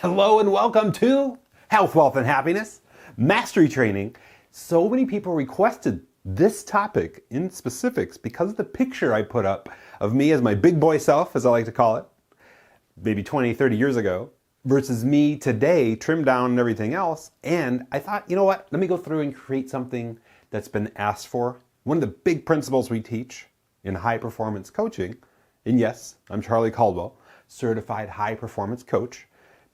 Hello and welcome to Health, Wealth, and Happiness Mastery Training. So many people requested this topic in specifics because of the picture I put up of me as my big boy self, as I like to call it, maybe 20, 30 years ago, versus me today, trimmed down and everything else. And I thought, you know what? Let me go through and create something that's been asked for. One of the big principles we teach in high performance coaching, and yes, I'm Charly Caldwell, certified high performance coach,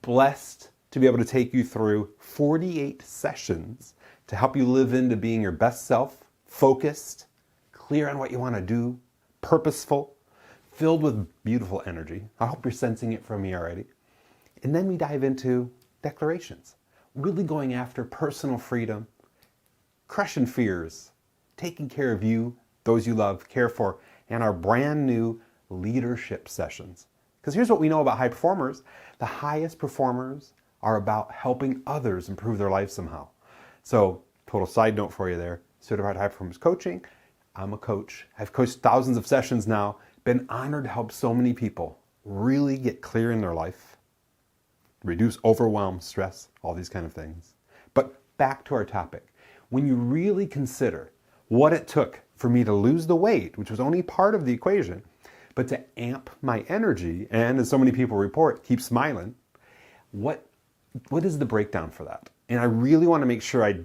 blessed to be able to take you through 48 sessions to help you live into being your best self, focused, clear on what you want to do, purposeful, filled with beautiful energy. I hope you're sensing it from me already. And then we dive into declarations, really going after personal freedom, crushing fears, taking care of you, those you love, care for, and our brand new leadership sessions. Because here's what we know about high performers. The highest performers are about helping others improve their life somehow. So, total side note for you there, certified high performance coaching. I'm a coach. I've coached thousands of sessions now. Been honored to help so many people really get clear in their life, reduce overwhelm, stress, all these kind of things. But back to our topic. When you really consider what it took for me to lose the weight, which was only part of the equation, but to amp my energy, and as so many people report, keep smiling, what is the breakdown for that? And I really want to make sure I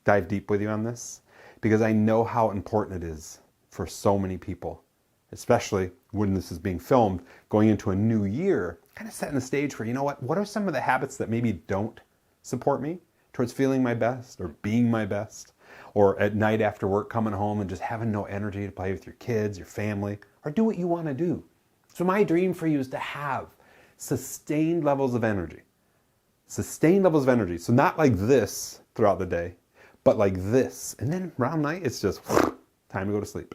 dive deep with you on this, because I know how important it is for so many people, especially when this is being filmed, going into a new year, kind of setting the stage for, you know what are some of the habits that maybe don't support me towards feeling my best or being my best? Or at night after work, coming home and just having no energy to play with your kids, your family, or do what you want to do. So my dream for you is to have sustained levels of energy. Sustained levels of energy. So not like this throughout the day, but like this. And then around night, it's just time to go to sleep.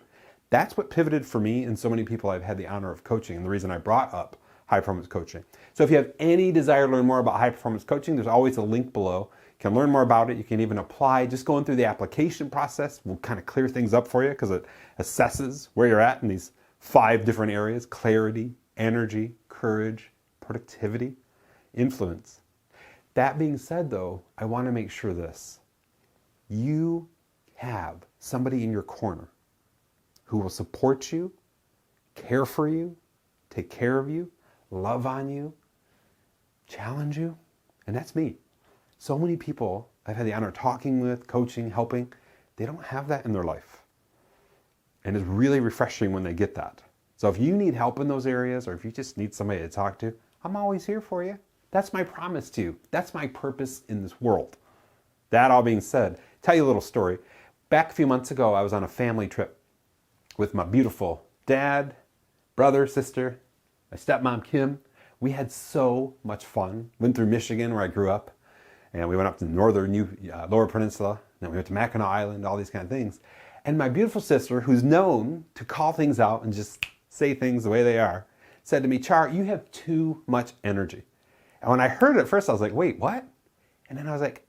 That's what pivoted for me and so many people I've had the honor of coaching, and the reason I brought up high performance coaching. So if you have any desire to learn more about high performance coaching, there's always a link below. You can learn more about it. You can even apply. Just going through the application process will kind of clear things up for you, because it assesses where you're at in these 5 different areas: clarity, energy, courage, productivity, influence. That being said, though, I want to make sure this. You have somebody in your corner who will support you, care for you, take care of you, love on you, challenge you, and that's me. So many people I've had the honor of talking with, coaching, helping, they don't have that in their life. And it's really refreshing when they get that. So if you need help in those areas, or if you just need somebody to talk to, I'm always here for you. That's my promise to you. That's my purpose in this world. That all being said, tell you a little story. Back a few months ago, I was on a family trip with my beautiful dad, brother, sister, my stepmom, Kim. We had so much fun. Went through Michigan, where I grew up. And we went up to the northern Lower Peninsula. Then we went to Mackinac Island, all these kind of things. And my beautiful sister, who's known to call things out and just say things the way they are, said to me, "Char, you have too much energy." And when I heard it at first, I was like, wait, what? And then I was like,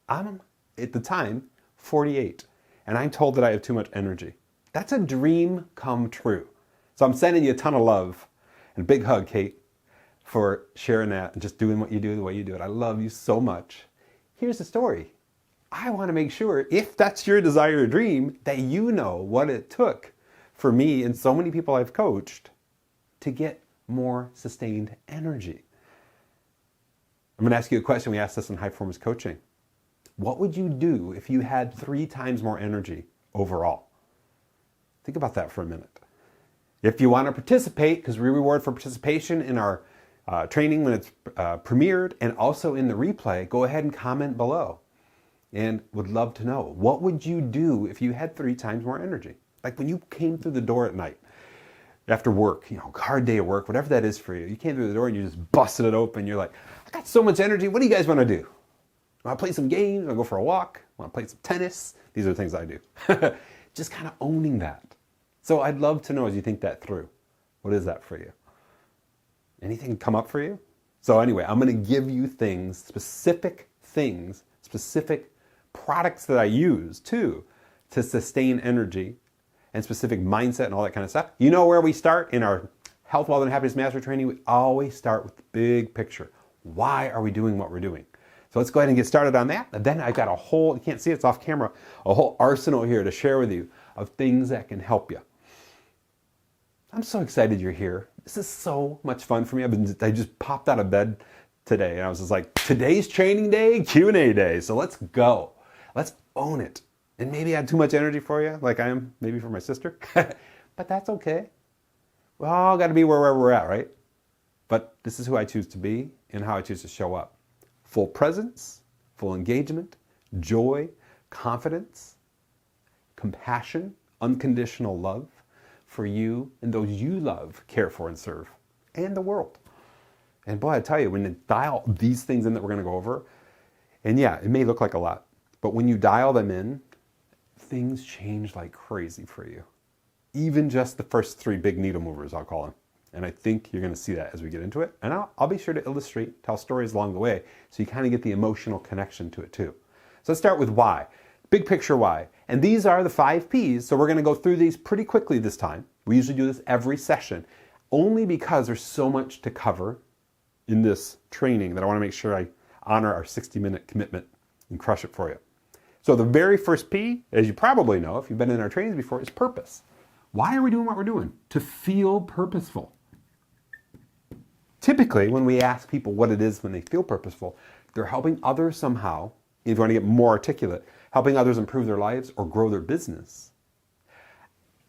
I'm, at the time, 48. And I'm told that I have too much energy. That's a dream come true. So I'm sending you a ton of love. And a big hug, Kate, for sharing that and just doing what you do the way you do it. I love you so much. Here's the story. I want to make sure, if that's your desire or dream, that you know what it took for me and so many people I've coached to get more sustained energy. I'm going to ask you a question. We asked this in high performance coaching. What would you do if you had 3 times more energy overall? Think about that for a minute. If you want to participate, because we reward for participation in our training when it's premiered, and also in the replay, go ahead and comment below. And would love to know, what would you do if you had 3 times more energy? Like when you came through the door at night, after work, hard day of work, whatever that is for you. You came through the door and you just busted it open. You're like, I got so much energy. What do you guys want to do? Want to play some games? Want to go for a walk? Want to play some tennis? These are the things I do. Just kind of owning that. So I'd love to know, as you think that through, what is that for you? Anything come up for you? So anyway, I'm going to give you specific products that I use too, to sustain energy and specific mindset and all that kind of stuff. You know where we start in our Health, Wealth, and Happiness Mastery Training? We always start with the big picture. Why are we doing what we're doing? So let's go ahead and get started on that. And then I've got a whole, you can't see it's off camera, a whole arsenal here to share with you of things that can help you. I'm so excited you're here. This is so much fun for me. I just popped out of bed today and I was just like, today's training day, Q&A day. So let's go. Let's own it. And maybe I had too much energy for you, like I am maybe for my sister. But that's okay. We all got to be wherever we're at, right? But this is who I choose to be and how I choose to show up. Full presence, full engagement, joy, confidence, compassion, unconditional love for you and those you love, care for, and serve, and the world. And boy, I tell you, when you dial these things in that we're going to go over, and yeah, it may look like a lot, but when you dial them in, things change like crazy for you. Even just the first 3 big needle movers, I'll call them. And I think you're going to see that as we get into it. And I'll be sure to illustrate, tell stories along the way, so you kind of get the emotional connection to it too. So let's start with why. Big picture why. And these are the 5 Ps, so we're going to go through these pretty quickly this time. We usually do this every session, only because there's so much to cover in this training that I want to make sure I honor our 60-minute commitment and crush it for you. So the very first P, as you probably know, if you've been in our trainings before, is purpose. Why are we doing what we're doing? To feel purposeful. Typically, when we ask people what it is when they feel purposeful, they're helping others somehow, if you want to get more articulate, helping others improve their lives or grow their business.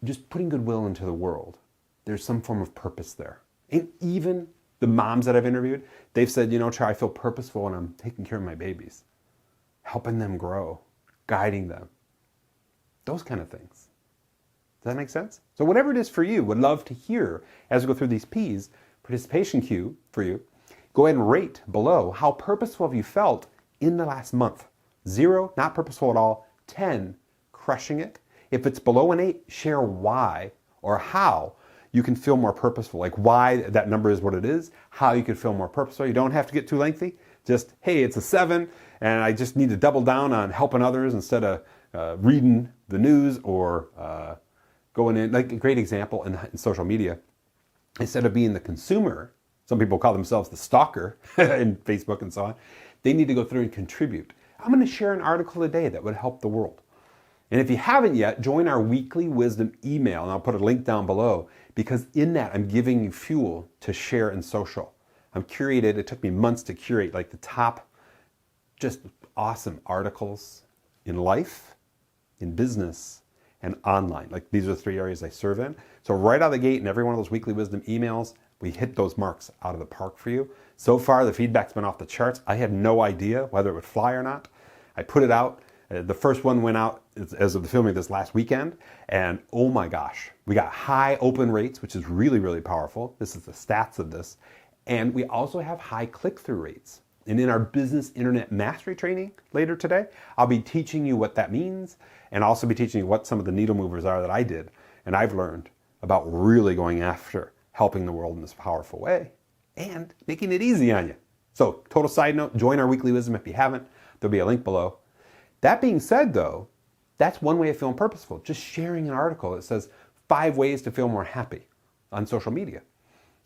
Just putting goodwill into the world. There's some form of purpose there. And even the moms that I've interviewed, they've said, you know, Charly, I feel purposeful when I'm taking care of my babies, helping them grow, guiding them. Those kind of things. Does that make sense? So whatever it is for you, would love to hear as we go through these Ps, participation cue for you. Go ahead and rate below how purposeful have you felt in the last month. 0, not purposeful at all. 10, crushing it. If it's below an 8, share why or how you can feel more purposeful. Like why that number is what it is, how you can feel more purposeful. You don't have to get too lengthy. Just, hey, it's a 7 and I just need to double down on helping others instead of reading the news or going in. Like a great example in social media. Instead of being the consumer, some people call themselves the stalker in Facebook and so on, they need to go through and contribute. I'm going to share an article today that would help the world. And if you haven't yet, join our weekly wisdom email, and I'll put a link down below, because in that I'm giving you fuel to share in social. I've curated, it took me months to curate like the top just awesome articles in life, in business, and online. Like these are the 3 areas I serve in. So right out of the gate in every one of those weekly wisdom emails, we hit those marks out of the park for you. So far, the feedback's been off the charts. I had no idea whether it would fly or not. I put it out. The first one went out as of the filming this last weekend. And oh my gosh, we got high open rates, which is really, really powerful. This is the stats of this. And we also have high click-through rates. And in our business internet mastery training later today, I'll be teaching you what that means and also be teaching you what some of the needle movers are that I did and I've learned about really going after helping the world in this powerful way and making it easy on you. So, total side note, join our weekly wisdom if you haven't. There'll be a link below. That being said, though, that's one way of feeling purposeful. Just sharing an article that says 5 ways to feel more happy on social media.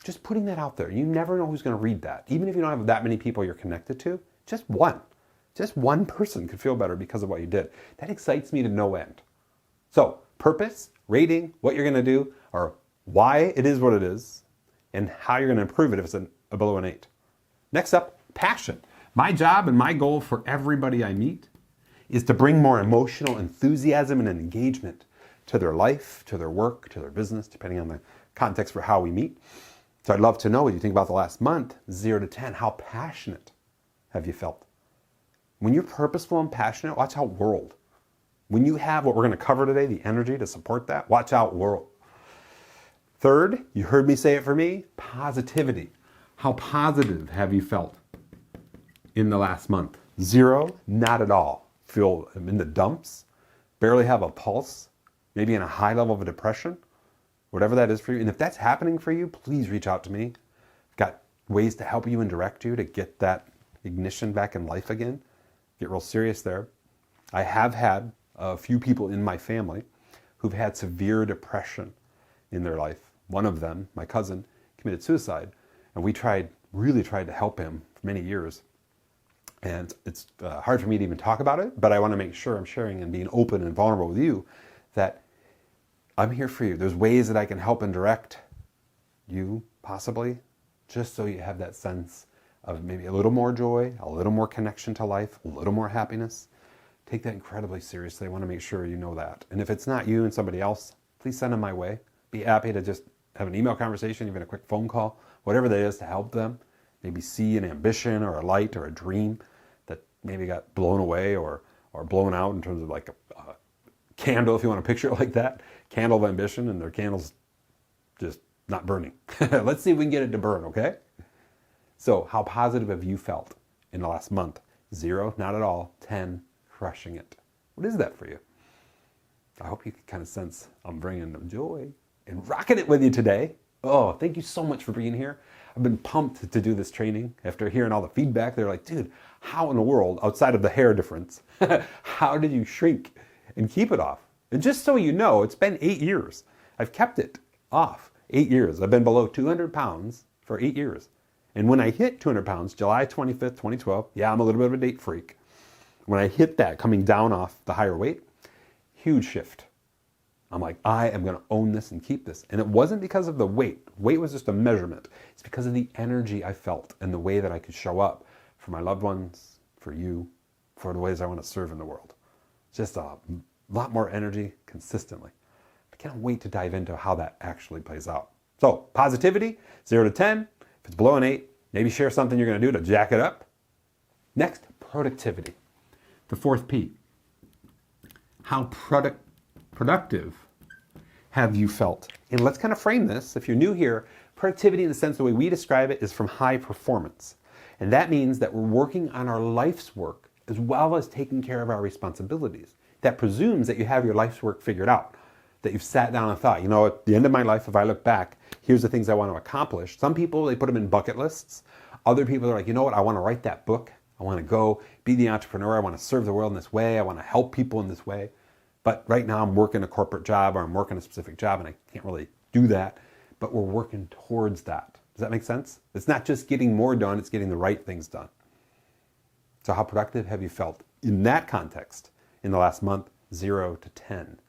Just putting that out there. You never know who's going to read that. Even if you don't have that many people you're connected to, just one person could feel better because of what you did. That excites me to no end. So, purpose, rating, what you're going to do, or why it is what it is, and how you're going to improve it if it's below an 8. Next up, passion. My job and my goal for everybody I meet is to bring more emotional enthusiasm and engagement to their life, to their work, to their business, depending on the context for how we meet. So I'd love to know what you think about the last month, 0 to 10. How passionate have you felt? When you're purposeful and passionate, watch out, world. When you have what we're going to cover today, the energy to support that, watch out, world. Third, you heard me say it for me, positivity. How positive have you felt in the last month? 0, not at all. Feel in the dumps, barely have a pulse, maybe in a high level of depression, whatever that is for you. And if that's happening for you, please reach out to me. I've got ways to help you and direct you to get that ignition back in life again. Get real serious there. I have had a few people in my family who've had severe depression in their life. One of them, my cousin, committed suicide. And we tried really tried to help him for many years. And it's hard for me to even talk about it, but I want to make sure I'm sharing and being open and vulnerable with you that I'm here for you. There's ways that I can help and direct you, possibly, just so you have that sense of maybe a little more joy, a little more connection to life, a little more happiness. Take that incredibly seriously. I want to make sure you know that. And if it's not you and somebody else, please send them my way. Be happy to just have an email conversation, even a quick phone call, whatever that is to help them. Maybe see an ambition or a light or a dream that maybe got blown away or blown out in terms of like a candle, if you want to picture it like that. Candle of ambition, and their candle's just not burning. Let's see if we can get it to burn, okay? So how positive have you felt in the last month? 0, not at all. 10, crushing it. What is that for you? I hope you can kind of sense I'm bringing joy and rocking it with you today. Oh, thank you so much for being here. I've been pumped to do this training after hearing all the feedback. They're like, dude, how in the world, outside of the hair difference, how did you shrink and keep it off? And just so you know, it's been 8 years. I've kept it off 8 years. I've been below 200 pounds for 8 years. And when I hit 200 pounds, July 25th, 2012, yeah, I'm a little bit of a date freak. When I hit that, coming down off the higher weight, huge shift. I'm like, I am going to own this and keep this. And it wasn't because of the weight. Weight was just a measurement. It's because of the energy I felt and the way that I could show up for my loved ones, for you, for the ways I want to serve in the world. Just a lot more energy consistently. I can't wait to dive into how that actually plays out. So positivity, 0 to 10. If it's below an 8, maybe share something you're going to do to jack it up. Next, productivity. The 4th P. How productive have you felt? And let's kind of frame this. If you're new here, productivity in the sense the way we describe it is from high performance. And that means that we're working on our life's work as well as taking care of our responsibilities. That presumes that you have your life's work figured out, that you've sat down and thought, you know, at the end of my life, if I look back, here's the things I want to accomplish. Some people, they put them in bucket lists. Other people are like, you know what, I want to write that book. I want to go be the entrepreneur. I want to serve the world in this way. I want to help people in this way. But right now I'm working a corporate job or I'm working a specific job and I can't really do that. But we're working towards that. Does that make sense? It's not just getting more done, it's getting the right things done. So how productive have you felt in that context in the last month? 0 to 10.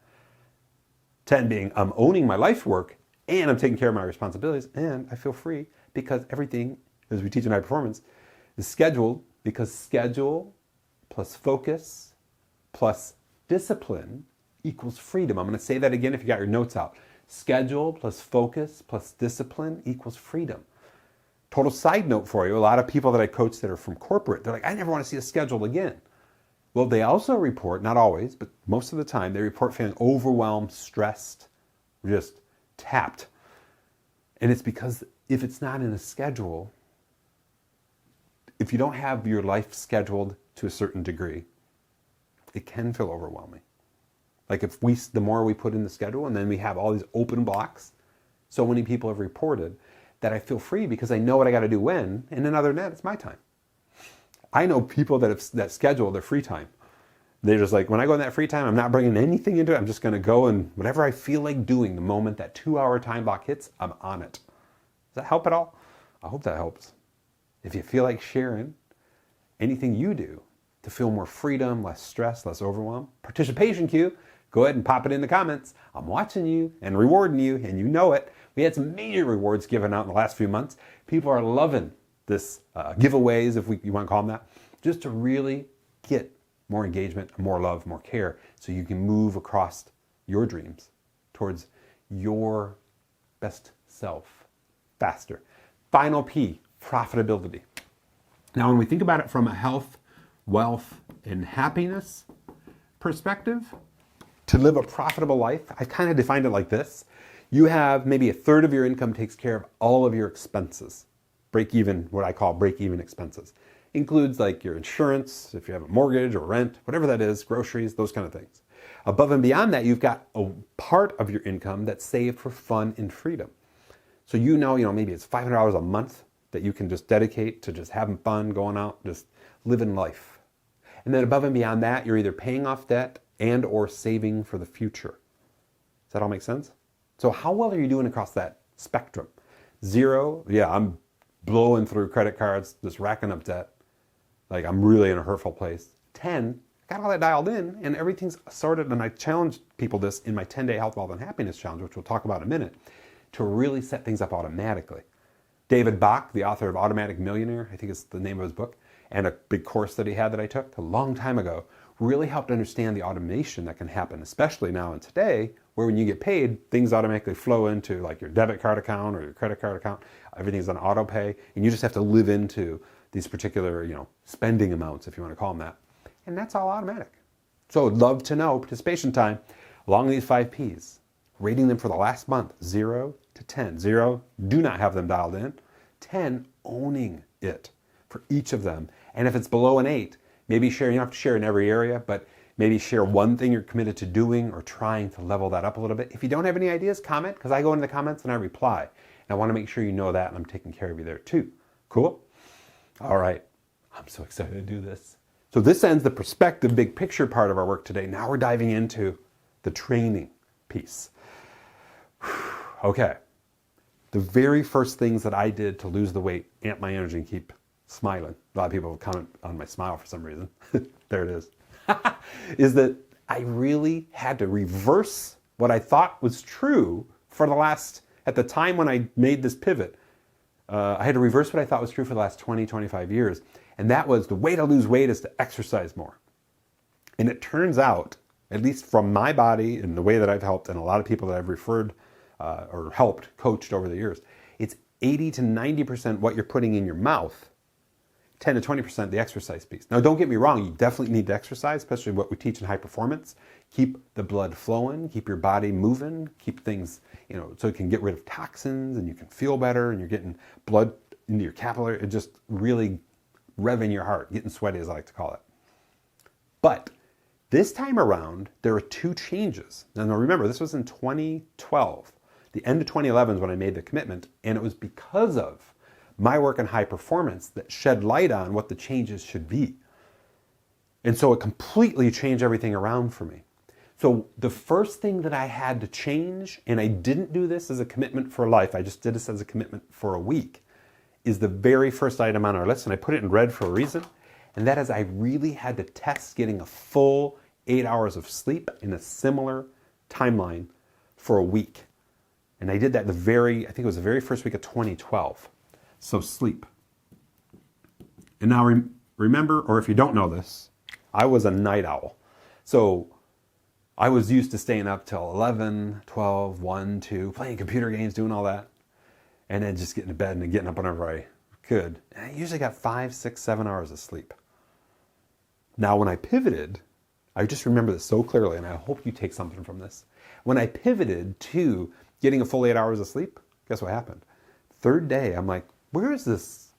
10 being I'm owning my life's work and I'm taking care of my responsibilities and I feel free because everything, as we teach in high performance, is scheduled, because schedule plus focus plus discipline equals freedom. I'm going to say that again if you got your notes out. Schedule plus focus plus discipline equals freedom. Total side note for you, a lot of people that I coach that are from corporate, they're like, I never want to see a schedule again. Well, they also report, not always, but most of the time, they report feeling overwhelmed, stressed, just tapped. And it's because if it's not in a schedule, if you don't have your life scheduled to a certain degree, it can feel overwhelming. Like if the more we put in the schedule and then we have all these open blocks, so many people have reported that I feel free because I know what I got to do when, and then other than that, it's my time. I know people that schedule their free time. They're just like, when I go in that free time, I'm not bringing anything into it. I'm just going to go and whatever I feel like doing, the moment that 2-hour time block hits, I'm on it. Does that help at all? I hope that helps. If you feel like sharing anything you do to feel more freedom, less stress, less overwhelm, participation cue, go ahead and pop it in the comments. I'm watching you and rewarding you, and you know it. We had some major rewards given out in the last few months. People are loving this giveaways, if you want to call them that, just to really get more engagement, more love, more care, so you can move across your dreams towards your best self faster. Final P, profitability. Now, when we think about it from a health, wealth, and happiness perspective, to live a profitable life, I kind of defined it like this. You have maybe 1/3 of your income takes care of all of your expenses. Break even, what I call break even expenses. Includes like your insurance, if you have a mortgage or rent, whatever that is, groceries, those kind of things. Above and beyond that, you've got a part of your income that's saved for fun and freedom. So you know, maybe it's $500 a month that you can just dedicate to just having fun, going out, just living life. And then above and beyond that, you're either paying off debt and or saving for the future. Does that all make sense? So how well are you doing across that spectrum? 0, yeah, I'm blowing through credit cards, just racking up debt. Like I'm really in a hurtful place. 10, I got all that dialed in and everything's sorted. And I challenged people this in my 10-day health, wealth, and happiness challenge, which we'll talk about in a minute, to really set things up automatically. David Bach, the author of Automatic Millionaire, I think is the name of his book, and a big course that he had that I took a long time ago, really helped understand the automation that can happen, especially now and today, where when you get paid, things automatically flow into like your debit card account or your credit card account. Everything's on auto pay, and you just have to live into these particular, spending amounts, if you want to call them that. And that's all automatic. So I'd love to know participation time along these 5 Ps, rating them for the last month, 0 to 10. 0, do not have them dialed in. 10, owning it for each of them. And if it's below an 8, maybe share, you don't have to share in every area, but maybe share one thing you're committed to doing or trying to level that up a little bit. If you don't have any ideas, comment, because I go into the comments and I reply. And I want to make sure you know that and I'm taking care of you there too. Cool? All right. I'm so excited to do this. So this ends the perspective, big picture part of our work today. Now we're diving into the training piece. Okay. The very first things that I did to lose the weight, amp my energy, and keep smiling. A lot of people comment on my smile for some reason. There it is. Is that I really had to reverse what I thought was true for the last, at the time when I made this pivot, I had to reverse what I thought was true for the last 20, 25 years. And that was the way to lose weight is to exercise more. And it turns out, at least from my body and the way that I've helped and a lot of people that I've referred or helped, coached over the years, it's 80 to 90% what you're putting in your mouth, 10 to 20% the exercise piece. Now, don't get me wrong, you definitely need to exercise, especially what we teach in high performance. Keep the blood flowing, keep your body moving, keep things, so it can get rid of toxins and you can feel better and you're getting blood into your capillary. It just really revving your heart, getting sweaty as I like to call it. But this time around, there are 2 changes. Now remember, this was in 2012. The end of 2011 is when I made the commitment, and it was because of my work in high performance that shed light on what the changes should be. And so it completely changed everything around for me. So the first thing that I had to change, and I didn't do this as a commitment for life, I just did this as a commitment for a week, is the very first item on our list, and I put it in red for a reason, and that is I really had to test getting a full 8 hours of sleep in a similar timeline for a week. And I did that I think it was the very first week of 2012. So sleep. And now remember, or if you don't know this, I was a night owl. So I was used to staying up till 11, 12, 1, 2, playing computer games, doing all that. And then just getting to bed and getting up whenever I could. And I usually got 5, 6, 7 hours of sleep. Now when I pivoted, I just remember this so clearly, and I hope you take something from this. When I pivoted to getting a full 8 hours of sleep, guess what happened? Third day, I'm like, where is this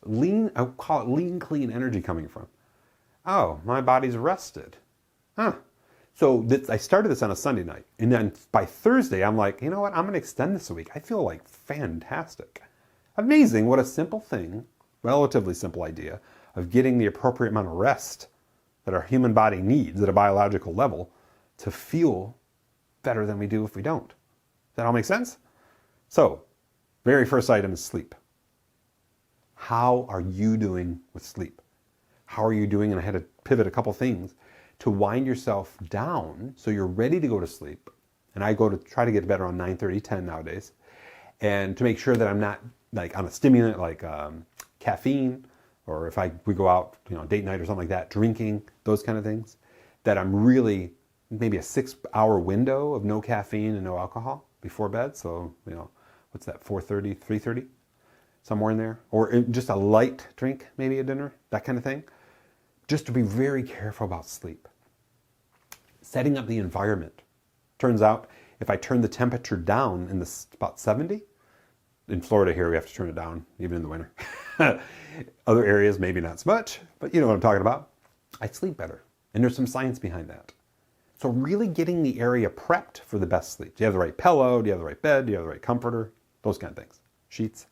I'll call it lean, clean energy coming from? Oh, my body's rested. So I started this on a Sunday night. And then by Thursday, I'm like, you know what? I'm going to extend this a week. I feel like fantastic. Amazing what a simple thing, relatively simple idea, of getting the appropriate amount of rest that our human body needs at a biological level to feel better than we do if we don't. Does that all make sense? So, very first item is sleep. How are you doing with sleep? How are you doing? And I had to pivot a couple things to wind yourself down so you're ready to go to sleep. And I go to try to get to bed around 9:30, 10 nowadays. And to make sure that I'm not like on a stimulant like caffeine, or if we go out, date night or something like that, drinking, those kind of things, that I'm really maybe a 6-hour window of no caffeine and no alcohol before bed. So, what's that, 4:30, 3:30? Somewhere in there. Or just a light drink, maybe at dinner, that kind of thing. Just to be very careful about sleep. Setting up the environment. Turns out, if I turn the temperature down in about 70, in Florida here we have to turn it down, even in the winter. Other areas, maybe not so much, but you know what I'm talking about. I sleep better. And there's some science behind that. So really getting the area prepped for the best sleep. Do you have the right pillow? Do you have the right bed? Do you have the right comforter? Those kind of things. Sheets.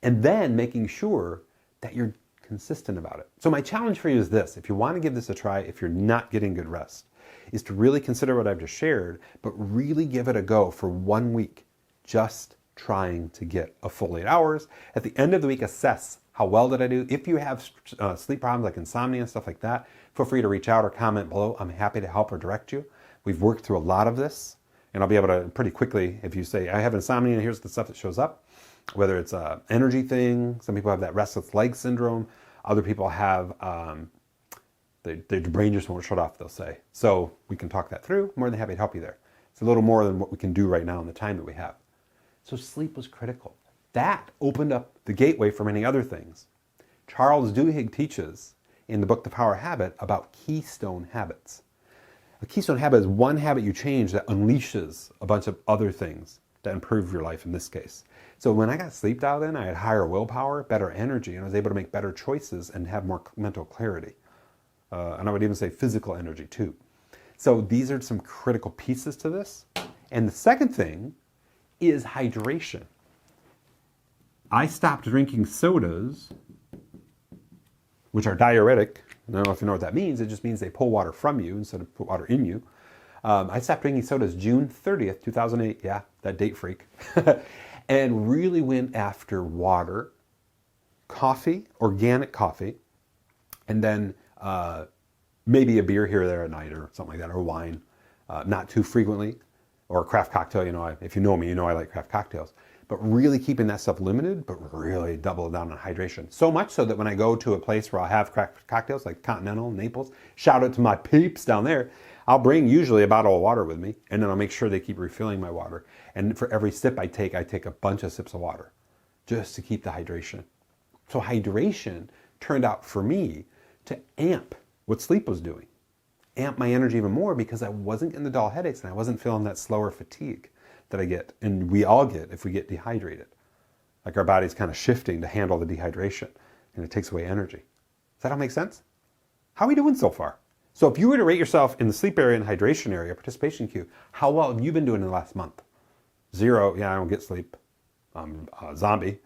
And then making sure that you're consistent about it. So my challenge for you is this. If you want to give this a try, if you're not getting good rest, is to really consider what I've just shared, but really give it a go for 1 week. Just trying to get a full 8 hours. At the end of the week, assess how well did I do. If you have sleep problems like insomnia and stuff like that, feel free to reach out or comment below. I'm happy to help or direct you. We've worked through a lot of this, and I'll be able to pretty quickly, if you say, I have insomnia, and here's the stuff that shows up, whether it's an energy thing, some people have that restless leg syndrome, other people have, their brain just won't shut off, they'll say. So we can talk that through. More than happy to help you there. It's a little more than what we can do right now in the time that we have. So sleep was critical. That opened up the gateway for many other things. Charles Duhigg teaches in the book The Power of Habit about keystone habits. A keystone habit is one habit you change that unleashes a bunch of other things that improve your life in this case. So when I got sleep dialed in, I had higher willpower, better energy, and I was able to make better choices and have more mental clarity. And I would even say physical energy too. So these are some critical pieces to this. And the second thing is hydration. I stopped drinking sodas, which are diuretic. I don't know if you know what that means. It just means they pull water from you instead of put water in you. I stopped drinking sodas June 30th, 2008. Yeah, that date freak. And really went after water, coffee, organic coffee, and then maybe a beer here or there at night or something like that, or wine, not too frequently, or a craft cocktail. You know, if you know me, you know I like craft cocktails. But really keeping that stuff limited, but really double down on hydration. So much so that when I go to a place where I'll have craft cocktails like Continental, Naples, shout out to my peeps down there, I'll bring usually a bottle of water with me, and then I'll make sure they keep refilling my water. And for every sip I take a bunch of sips of water just to keep the hydration. So hydration turned out for me to amp what sleep was doing. Amp my energy even more because I wasn't getting the dull headaches and I wasn't feeling that slower fatigue that I get, and we all get if we get dehydrated. Like our body's kind of shifting to handle the dehydration, and it takes away energy. Does that all make sense? How are we doing so far? So if you were to rate yourself in the sleep area and hydration area, participation queue, how well have you been doing in the last month? 0, yeah, I don't get sleep. I'm a zombie.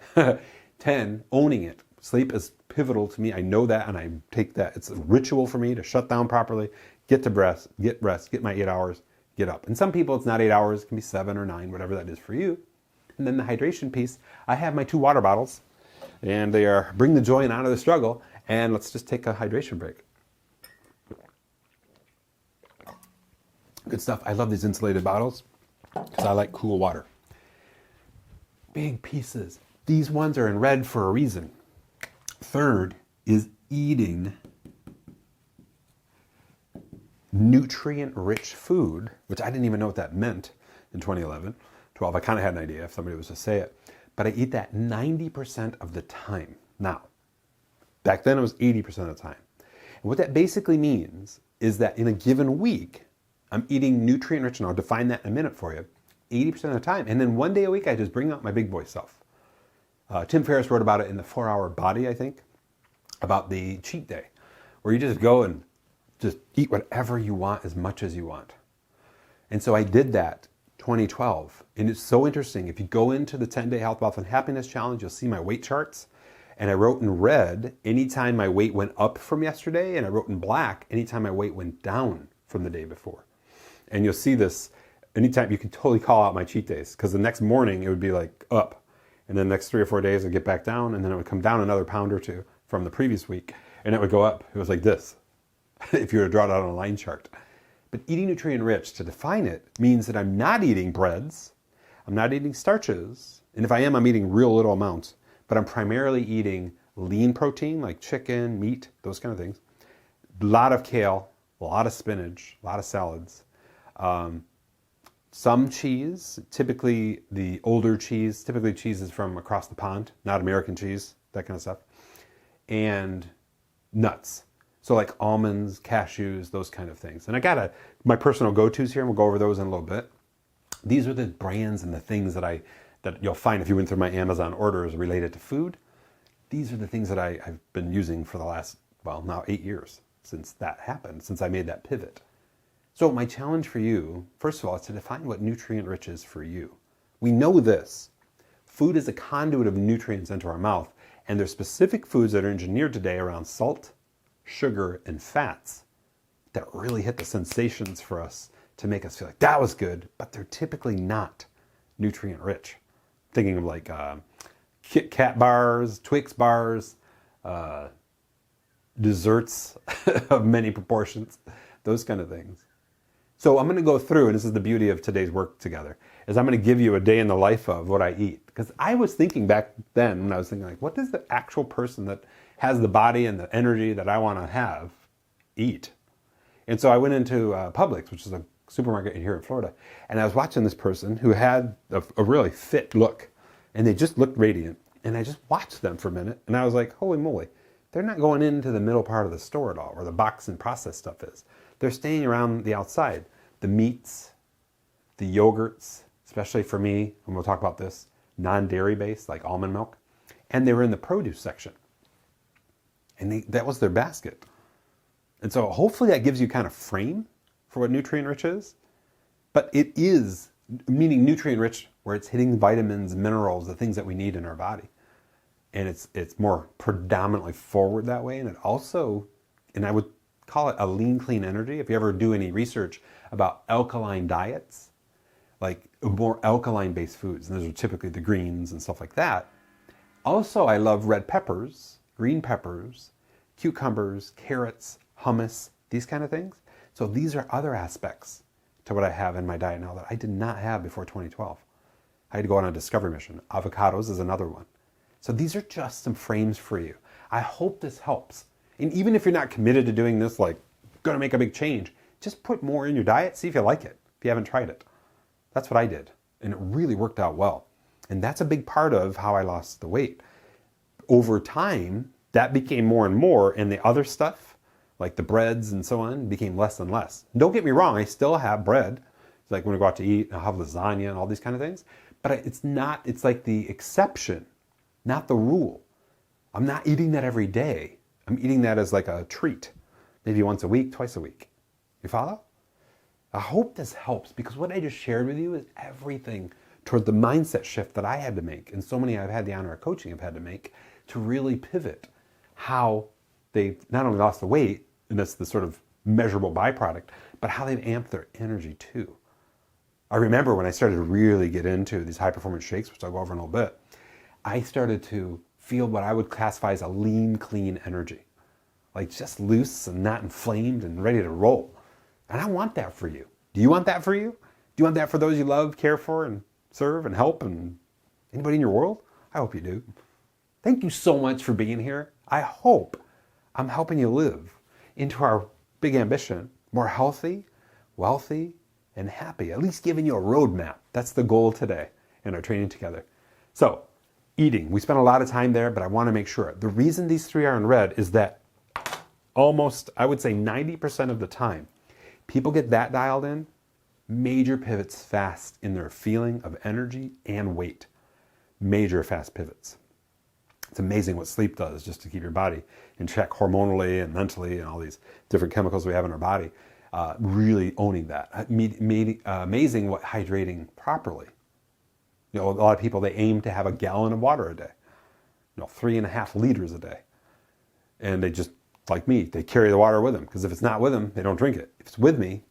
10, owning it. Sleep is pivotal to me. I know that, and I take that. It's a ritual for me to shut down properly, get to rest, get my 8 hours, get up. And some people, it's not 8 hours, it can be 7 or 9, whatever that is for you. And then the hydration piece, I have my 2 water bottles, and they are bring the joy and out of the struggle, and let's just take a hydration break. Good stuff. I love these insulated bottles because I like cool water. Big pieces. These ones are in red for a reason. Third is eating nutrient-rich food, which I didn't even know what that meant in 2011, 12. I kind of had an idea if somebody was to say it. But I eat that 90% of the time. Now, back then it was 80% of the time. And what that basically means is that in a given week, I'm eating nutrient-rich, and I'll define that in a minute for you, 80% of the time. And then one day a week, I just bring out my big boy self. Tim Ferriss wrote about it in the 4-Hour Body, I think, about the cheat day, where you just go and just eat whatever you want as much as you want. And so I did that 2012. And it's so interesting. If you go into the 10-Day Health, Wealth, and Happiness Challenge, you'll see my weight charts. And I wrote in red anytime my weight went up from yesterday, and I wrote in black anytime my weight went down from the day before. And you'll see this anytime. You can totally call out my cheat days, because the next morning it would be like up. And then the next 3 or 4 days I'd get back down, and then it would come down another pound or 2 from the previous week, and it would go up. It was like this, if you were to draw it out on a line chart. But eating nutrient-rich, to define it, means that I'm not eating breads, I'm not eating starches, and if I am, I'm eating real little amounts, but I'm primarily eating lean protein, like chicken, meat, those kind of things. A lot of kale, a lot of spinach, a lot of salads. Some cheese, typically the older cheese, typically cheeses from across the pond, not American cheese, that kind of stuff. And nuts. So like almonds, cashews, those kind of things. And I got my personal go-tos here, and we'll go over those in a little bit. These are the brands and the things that you'll find if you went through my Amazon orders related to food. These are the things that I've been using for the last, well, now 8 years since that happened, since I made that pivot. So my challenge for you, first of all, is to define what nutrient-rich is for you. We know this. Food is a conduit of nutrients into our mouth, and there's specific foods that are engineered today around salt, sugar, and fats that really hit the sensations for us to make us feel like that was good, but they're typically not nutrient-rich. thinking of like Kit Kat bars, Twix bars, desserts of many proportions, those kind of things. So I'm going to go through, and this is the beauty of today's work together, is I'm going to give you a day in the life of what I eat. Because I was thinking back then, when I was thinking like, what does the actual person that has the body and the energy that I want to have eat? And so I went into Publix, which is a supermarket here in Florida, and I was watching this person who had a really fit look, and they just looked radiant. And I just watched them for a minute, and I was like, holy moly, they're not going into the middle part of the store at all, where the box and processed stuff is. They're staying around the outside. The meats, the yogurts, especially for me, and we'll talk about this, non-dairy based, like almond milk. And they were in the produce section. And that was their basket. And so hopefully that gives you kind of frame for what nutrient rich is. But it is, meaning nutrient rich, where it's hitting vitamins, minerals, the things that we need in our body. And it's more predominantly forward that way. And it also, and I would call it a lean, clean energy. If you ever do any research about alkaline diets, like more alkaline based foods, and those are typically the greens and stuff like that. Also, I love red peppers, green peppers, cucumbers, carrots, hummus, these kind of things. So these are other aspects to what I have in my diet now that I did not have before 2012. I had to go on a discovery mission. Avocados is another one. So these are just some frames for you. I hope this helps. And even if you're not committed to doing this, like going to make a big change, just put more in your diet, see if you like it, if you haven't tried it. That's what I did. And it really worked out well. And that's a big part of how I lost the weight. Over time, that became more and more, and the other stuff, like the breads and so on, became less and less. Don't get me wrong, I still have bread. It's like when I go out to eat, I'll have lasagna and all these kind of things. But it's like the exception, not the rule. I'm not eating that every day. I'm eating that as like a treat, maybe once a week, twice a week. You follow? I hope this helps, because what I just shared with you is everything toward the mindset shift that I had to make, and so many I've had the honor of coaching have had to make, to really pivot how they've not only lost the weight, and that's the sort of measurable byproduct, but how they've amped their energy too. I remember when I started to really get into these high performance shakes, which I'll go over in a little bit, I started to feel what I would classify as a lean, clean energy. Like just loose and not inflamed and ready to roll. And I want that for you. Do you want that for you? Do you want that for those you love, care for, and serve, and help, and anybody in your world? I hope you do. Thank you so much for being here. I hope I'm helping you live into our big ambition, more healthy, wealthy, and happy. At least giving you a roadmap. That's the goal today in our training together. So, eating. We spent a lot of time there, but I want to make sure. The reason these three are in red is that almost, I would say 90% of the time, people get that dialed in, major pivots fast in their feeling of energy and weight. Major fast pivots. It's amazing what sleep does just to keep your body in check hormonally and mentally and all these different chemicals we have in our body. Really owning that. Amazing what hydrating properly. You know, a lot of people, they aim to have a gallon of water a day. 3.5 liters a day. And they just, like me, they carry the water with them, because if it's not with them, they don't drink it. If it's with me,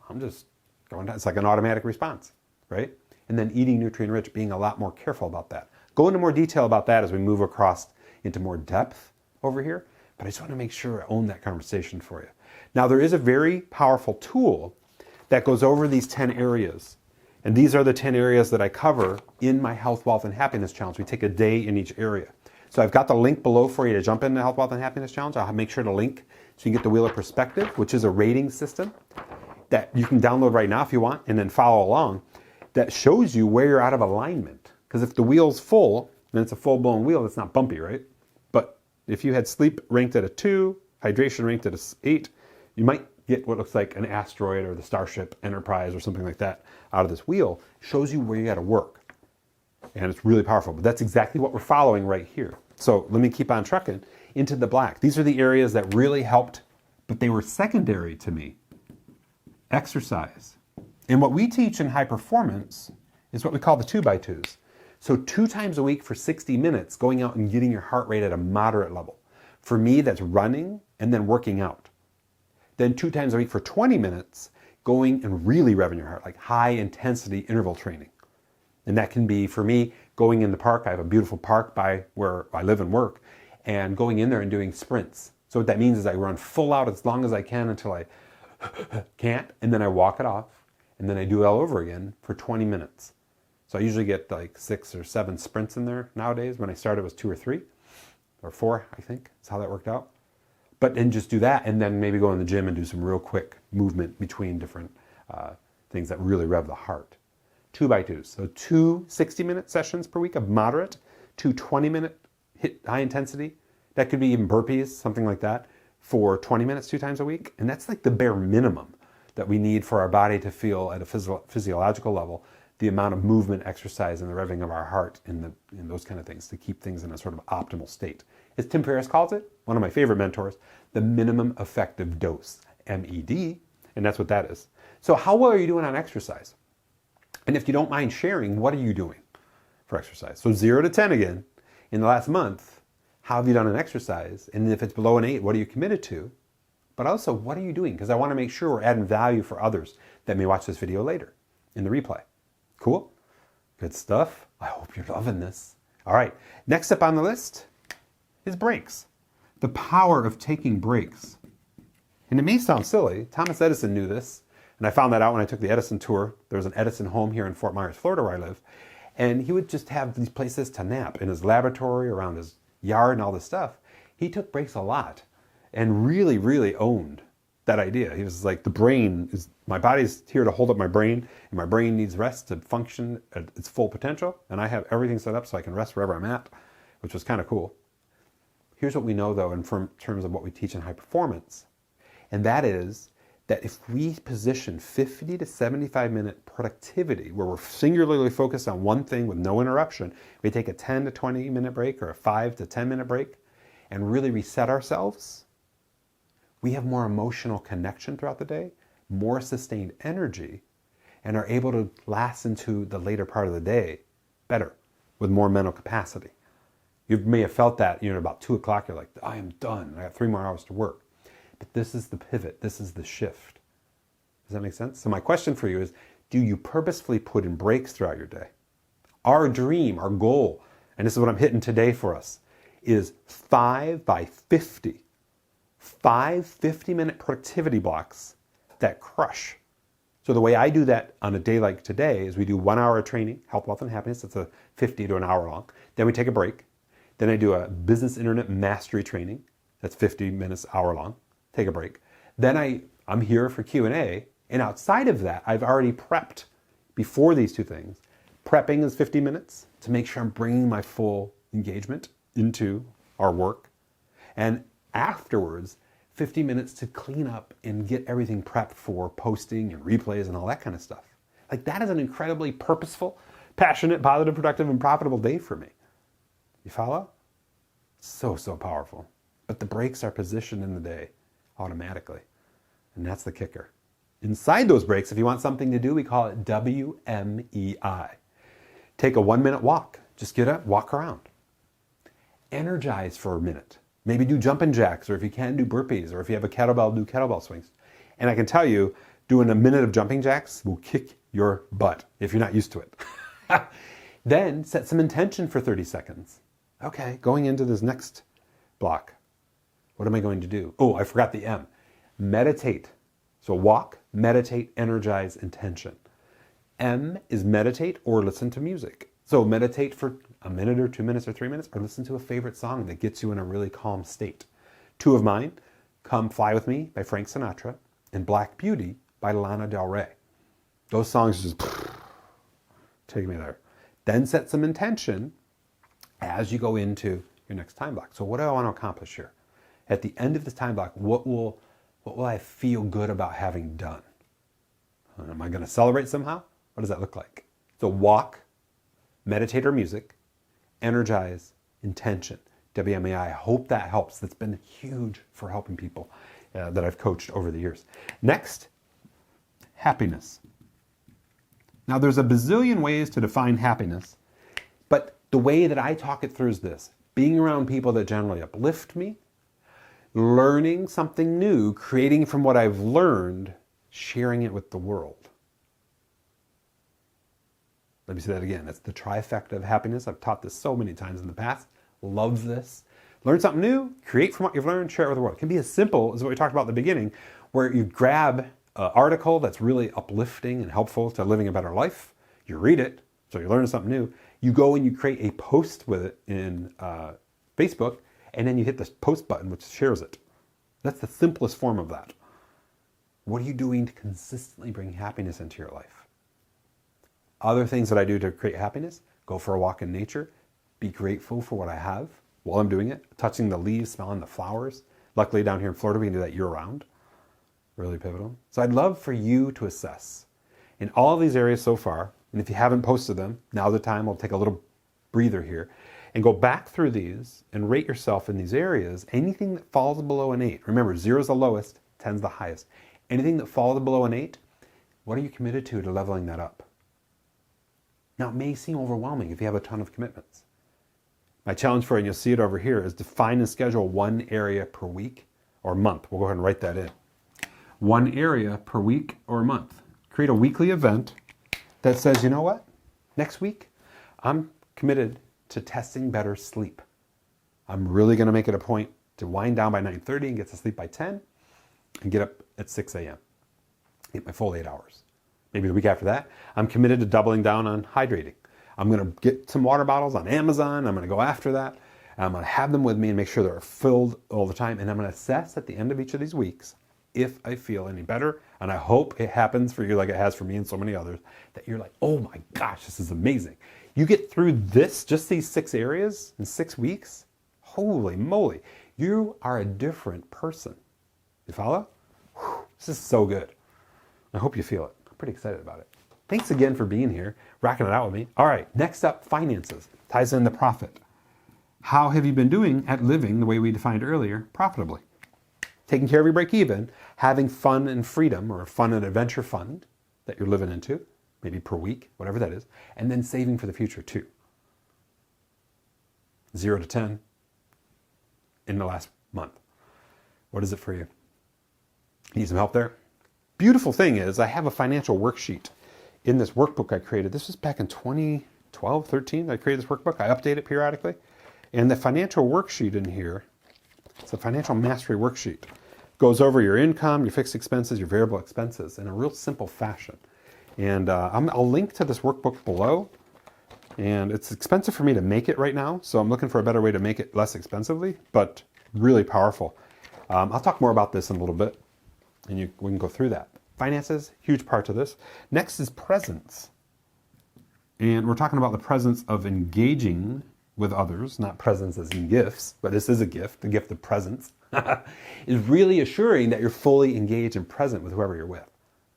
I'm just going down. It's like an automatic response, right? And then eating nutrient rich, being a lot more careful about that. Go into more detail about that as we move across into more depth over here. But I just want to make sure I own that conversation for you. Now, there is a very powerful tool that goes over these 10 areas. And these are the 10 areas that I cover in my Health, Wealth, and Happiness Challenge. We take a day in each area. So I've got the link below for you to jump into Health, Wealth, and Happiness Challenge. I'll make sure to link so you can get the Wheel of Perspective, which is a rating system that you can download right now if you want, and then follow along, that shows you where you're out of alignment. Because if the wheel's full, then it's a full-blown wheel, it's not bumpy, right? But if you had sleep ranked at a 2, hydration ranked at a 8, you might get what looks like an asteroid or the Starship Enterprise or something like that out of this wheel. Shows you where you got to work. And it's really powerful. But that's exactly what we're following right here. So let me keep on trucking into the black. These are the areas that really helped, but they were secondary to me. Exercise. And what we teach in high performance is what we call the 2x2s. So 2 times a week for 60 minutes, going out and getting your heart rate at a moderate level. For me, that's running and then working out. Then 2 times a week for 20 minutes, going and really revving your heart, like high intensity interval training. And that can be, for me, going in the park. I have a beautiful park by where I live and work, and going in there and doing sprints. So what that means is I run full out as long as I can until I can't, and then I walk it off, and then I do it all over again for 20 minutes. So I usually get like 6 or 7 sprints in there nowadays. When I started, it was 2 or 3 or 4, I think. That's how that worked out. But then just do that, and then maybe go in the gym and do some real quick movement between different things that really rev the heart. 2 by 2s. So 2 60-minute sessions per week of moderate, 2 20-minute high intensity. That could be even burpees, something like that, for 20 minutes 2 times a week. And that's like the bare minimum that we need for our body to feel at a physiological level the amount of movement, exercise, and the revving of our heart in those kind of things to keep things in a sort of optimal state. As Tim Ferriss calls it, one of my favorite mentors, the minimum effective dose, MED, and that's what that is. So how well are you doing on exercise? And if you don't mind sharing, what are you doing for exercise? So 0 to 10 again. In the last month, how have you done an exercise? And if it's below an 8, what are you committed to? But also, what are you doing? Because I want to make sure we're adding value for others that may watch this video later in the replay. Cool? Good stuff. I hope you're loving this. All right, next up on the list is breaks. The power of taking breaks. And it may sound silly. Thomas Edison knew this. And I found that out when I took the Edison tour. There was an Edison home here in Fort Myers, Florida, where I live. And he would just have these places to nap in his laboratory, around his yard and all this stuff. He took breaks a lot and really, really owned that idea. He was like, my body's here to hold up my brain, and my brain needs rest to function at its full potential. And I have everything set up so I can rest wherever I'm at, which was kind of cool. Here's what we know, though, in terms of what we teach in high performance. And that is that if we position 50 to 75-minute productivity, where we're singularly focused on one thing with no interruption, we take a 10 to 20-minute break or a 5 to 10-minute break and really reset ourselves, we have more emotional connection throughout the day, more sustained energy, and are able to last into the later part of the day better with more mental capacity. You may have felt that, about 2 o'clock, you're like, I am done. I got 3 more hours to work. But this is the pivot. This is the shift. Does that make sense? So my question for you is, do you purposefully put in breaks throughout your day? Our dream, our goal, and this is what I'm hitting today for us, is 5 by 50. 5 50-minute productivity blocks that crush. So the way I do that on a day like today is we do 1 hour of training, health, wealth, and happiness. That's a 50 to an hour long. Then we take a break. Then I do a business internet mastery training. That's 50 minutes, hour long. Take a break. Then I'm here for Q&A. And outside of that, I've already prepped before these 2 things. Prepping is 50 minutes to make sure I'm bringing my full engagement into our work. And afterwards, 50 minutes to clean up and get everything prepped for posting and replays and all that kind of stuff. Like, that is an incredibly purposeful, passionate, positive, productive, and profitable day for me. You follow? So powerful. But the breaks are positioned in the day automatically. And that's the kicker. Inside those breaks, if you want something to do, we call it WMEI. Take a 1-minute walk. Just get up, walk around. Energize for a minute. Maybe do jumping jacks, or if you can, do burpees, or if you have a kettlebell, do kettlebell swings. And I can tell you, doing a minute of jumping jacks will kick your butt if you're not used to it. Then set some intention for 30 seconds. Okay, going into this next block, what am I going to do? Oh, I forgot the M. Meditate. So walk, meditate, energize, intention. M is meditate or listen to music. So meditate for a minute or 2 minutes or 3 minutes, or listen to a favorite song that gets you in a really calm state. 2 of mine, Come Fly With Me by Frank Sinatra and Black Beauty by Lana Del Rey. Those songs just take me there. Then set some intention as you go into your next time block. So what do I want to accomplish here? At the end of this time block, what will I feel good about having done? Am I going to celebrate somehow? What does that look like? So walk, meditate or music, energize, intention, WMAI. I hope that helps. That's been huge for helping people that I've coached over the years. Next, happiness. Now there's a bazillion ways to define happiness, but the way that I talk it through is this: being around people that generally uplift me, learning something new, creating from what I've learned, sharing it with the world. Let me say that again. It's the trifecta of happiness. I've taught this so many times in the past. Love this. Learn something new, create from what you've learned, share it with the world. It can be as simple as what we talked about at the beginning, where you grab an article that's really uplifting and helpful to living a better life. You read it, so you're learning something new. You go and you create a post with it in Facebook, and then you hit the post button, which shares it. That's the simplest form of that. What are you doing to consistently bring happiness into your life? Other things that I do to create happiness: go for a walk in nature, be grateful for what I have while I'm doing it, touching the leaves, smelling the flowers. Luckily down here in Florida, we can do that year round. Really pivotal. So I'd love for you to assess in all of these areas so far, and if you haven't posted them, now's the time. We'll take a little breather here and go back through these and rate yourself in these areas. Anything that falls below an 8, remember 0 is the lowest, 10 is the highest. Anything that falls below an 8, what are you committed to leveling that up? Now, it may seem overwhelming if you have a ton of commitments. My challenge for you, and you'll see it over here, is define and schedule one area per week or month. We'll go ahead and write that in. One area per week or month. Create a weekly event that says, you know what? Next week, I'm committed to testing better sleep. I'm really going to make it a point to wind down by 9:30 and get to sleep by 10 and get up at 6 a.m. Get my full 8 hours. Maybe the week after that, I'm committed to doubling down on hydrating. I'm going to get some water bottles on Amazon. I'm going to go after that. I'm going to have them with me and make sure they're filled all the time. And I'm going to assess at the end of each of these weeks if I feel any better. And I hope it happens for you like it has for me and so many others, that you're like, oh my gosh, this is amazing. You get through this, just these 6 areas in 6 weeks. Holy moly. You are a different person. You follow? Whew, this is so good. I hope you feel it. I'm pretty excited about it. Thanks again for being here, rocking it out with me. All right, next up, finances. Ties in the profit. How have you been doing at living the way we defined earlier, profitably? Taking care of your break even, having fun and freedom, or fun and adventure fund that you're living into, maybe per week, whatever that is, and then saving for the future too. 0 to 10 in the last month. What is it for you? Need some help there? Beautiful thing is I have a financial worksheet in this workbook I created. This was back in 2012, 13. I created this workbook. I update it periodically. And the financial worksheet in here, it's a financial mastery worksheet. Goes over your income, your fixed expenses, your variable expenses in a real simple fashion. And I'll link to this workbook below. And it's expensive for me to make it right now, so I'm looking for a better way to make it less expensively, but really powerful. I'll talk more about this in a little bit, and we can go through that. Finances, huge part to this. Next is presence. And we're talking about the presence of engaging with others, not presence as in gifts, but this is a gift, the gift of presence, is really assuring that you're fully engaged and present with whoever you're with.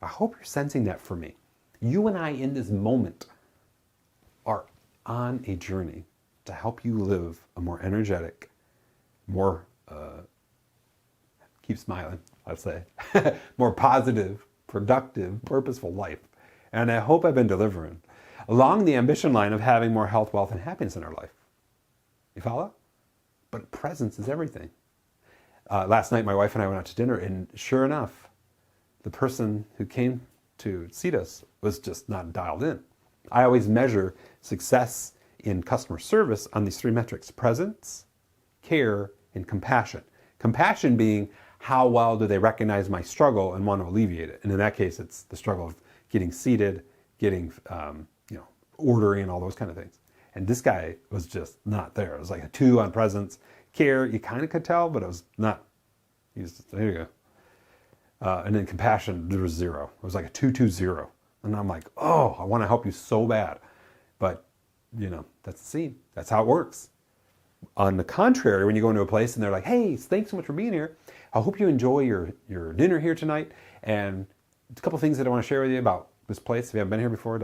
I hope you're sensing that for me. You and I in this moment are on a journey to help you live a more energetic, more, keep smiling, let's say, more positive, productive, purposeful life. And I hope I've been delivering along the ambition line of having more health, wealth, and happiness in our life. You follow? But presence is everything. Last night, my wife and I went out to dinner, and sure enough, the person who came to seat us was just not dialed in. I always measure success in customer service on these 3 metrics: presence, care, and compassion. Compassion being how well do they recognize my struggle and want to alleviate it. And in that case, it's the struggle of getting seated, getting, ordering and all those kind of things. And this guy was just not there. It was like a 2 on presence. Care, you kind of could tell, but it was not. There you go. And then compassion, there was 0. It was like a 2-2-0. And I'm like, oh, I want to help you so bad. But, that's the scene. That's how it works. On the contrary, when you go into a place and they're like, hey, thanks so much for being here. I hope you enjoy your dinner here tonight. And a couple things that I want to share with you about this place. If you haven't been here before,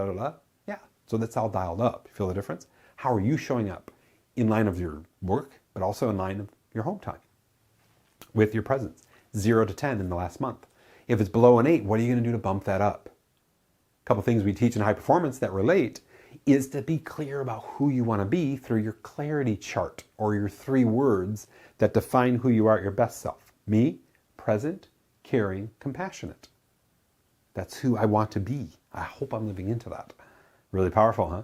Yeah. So that's all dialed up. You feel the difference? How are you showing up in line of your work, but also in line of your home time with your presence? 0 to 10 in the last month. If it's below an 8, what are you going to do to bump that up? A couple things we teach in high performance that relate is to be clear about who you want to be through your clarity chart, or your 3 words that define who you are at your best self. Me, present, caring, compassionate. That's who I want to be. I hope I'm living into that. Really powerful, huh?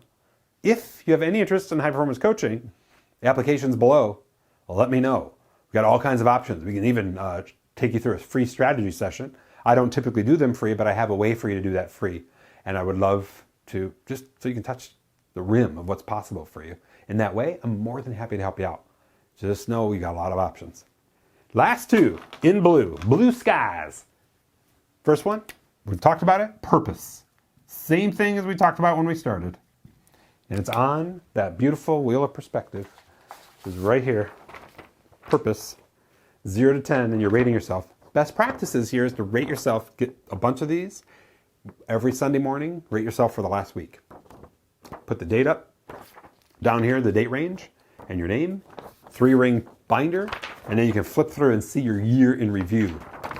If you have any interest in high performance coaching, the application's below. Well, let me know. We've got all kinds of options. We can even take you through a free strategy session. I don't typically do them free, but I have a way for you to do that free. And I would love to, just so you can touch the rim of what's possible for you. In that way, I'm more than happy to help you out. Just know we got a lot of options. Last two, in blue, blue skies. First one, we've talked about it, purpose. Same thing as we talked about when we started. And it's on that beautiful wheel of perspective. It's right here. Purpose, 0 to 10, and you're rating yourself. Best practices here is to rate yourself, get a bunch of these every Sunday morning, rate yourself for the last week. Put the date up, down here the date range, and your name, 3-ring binder, and then you can flip through and see your year in review.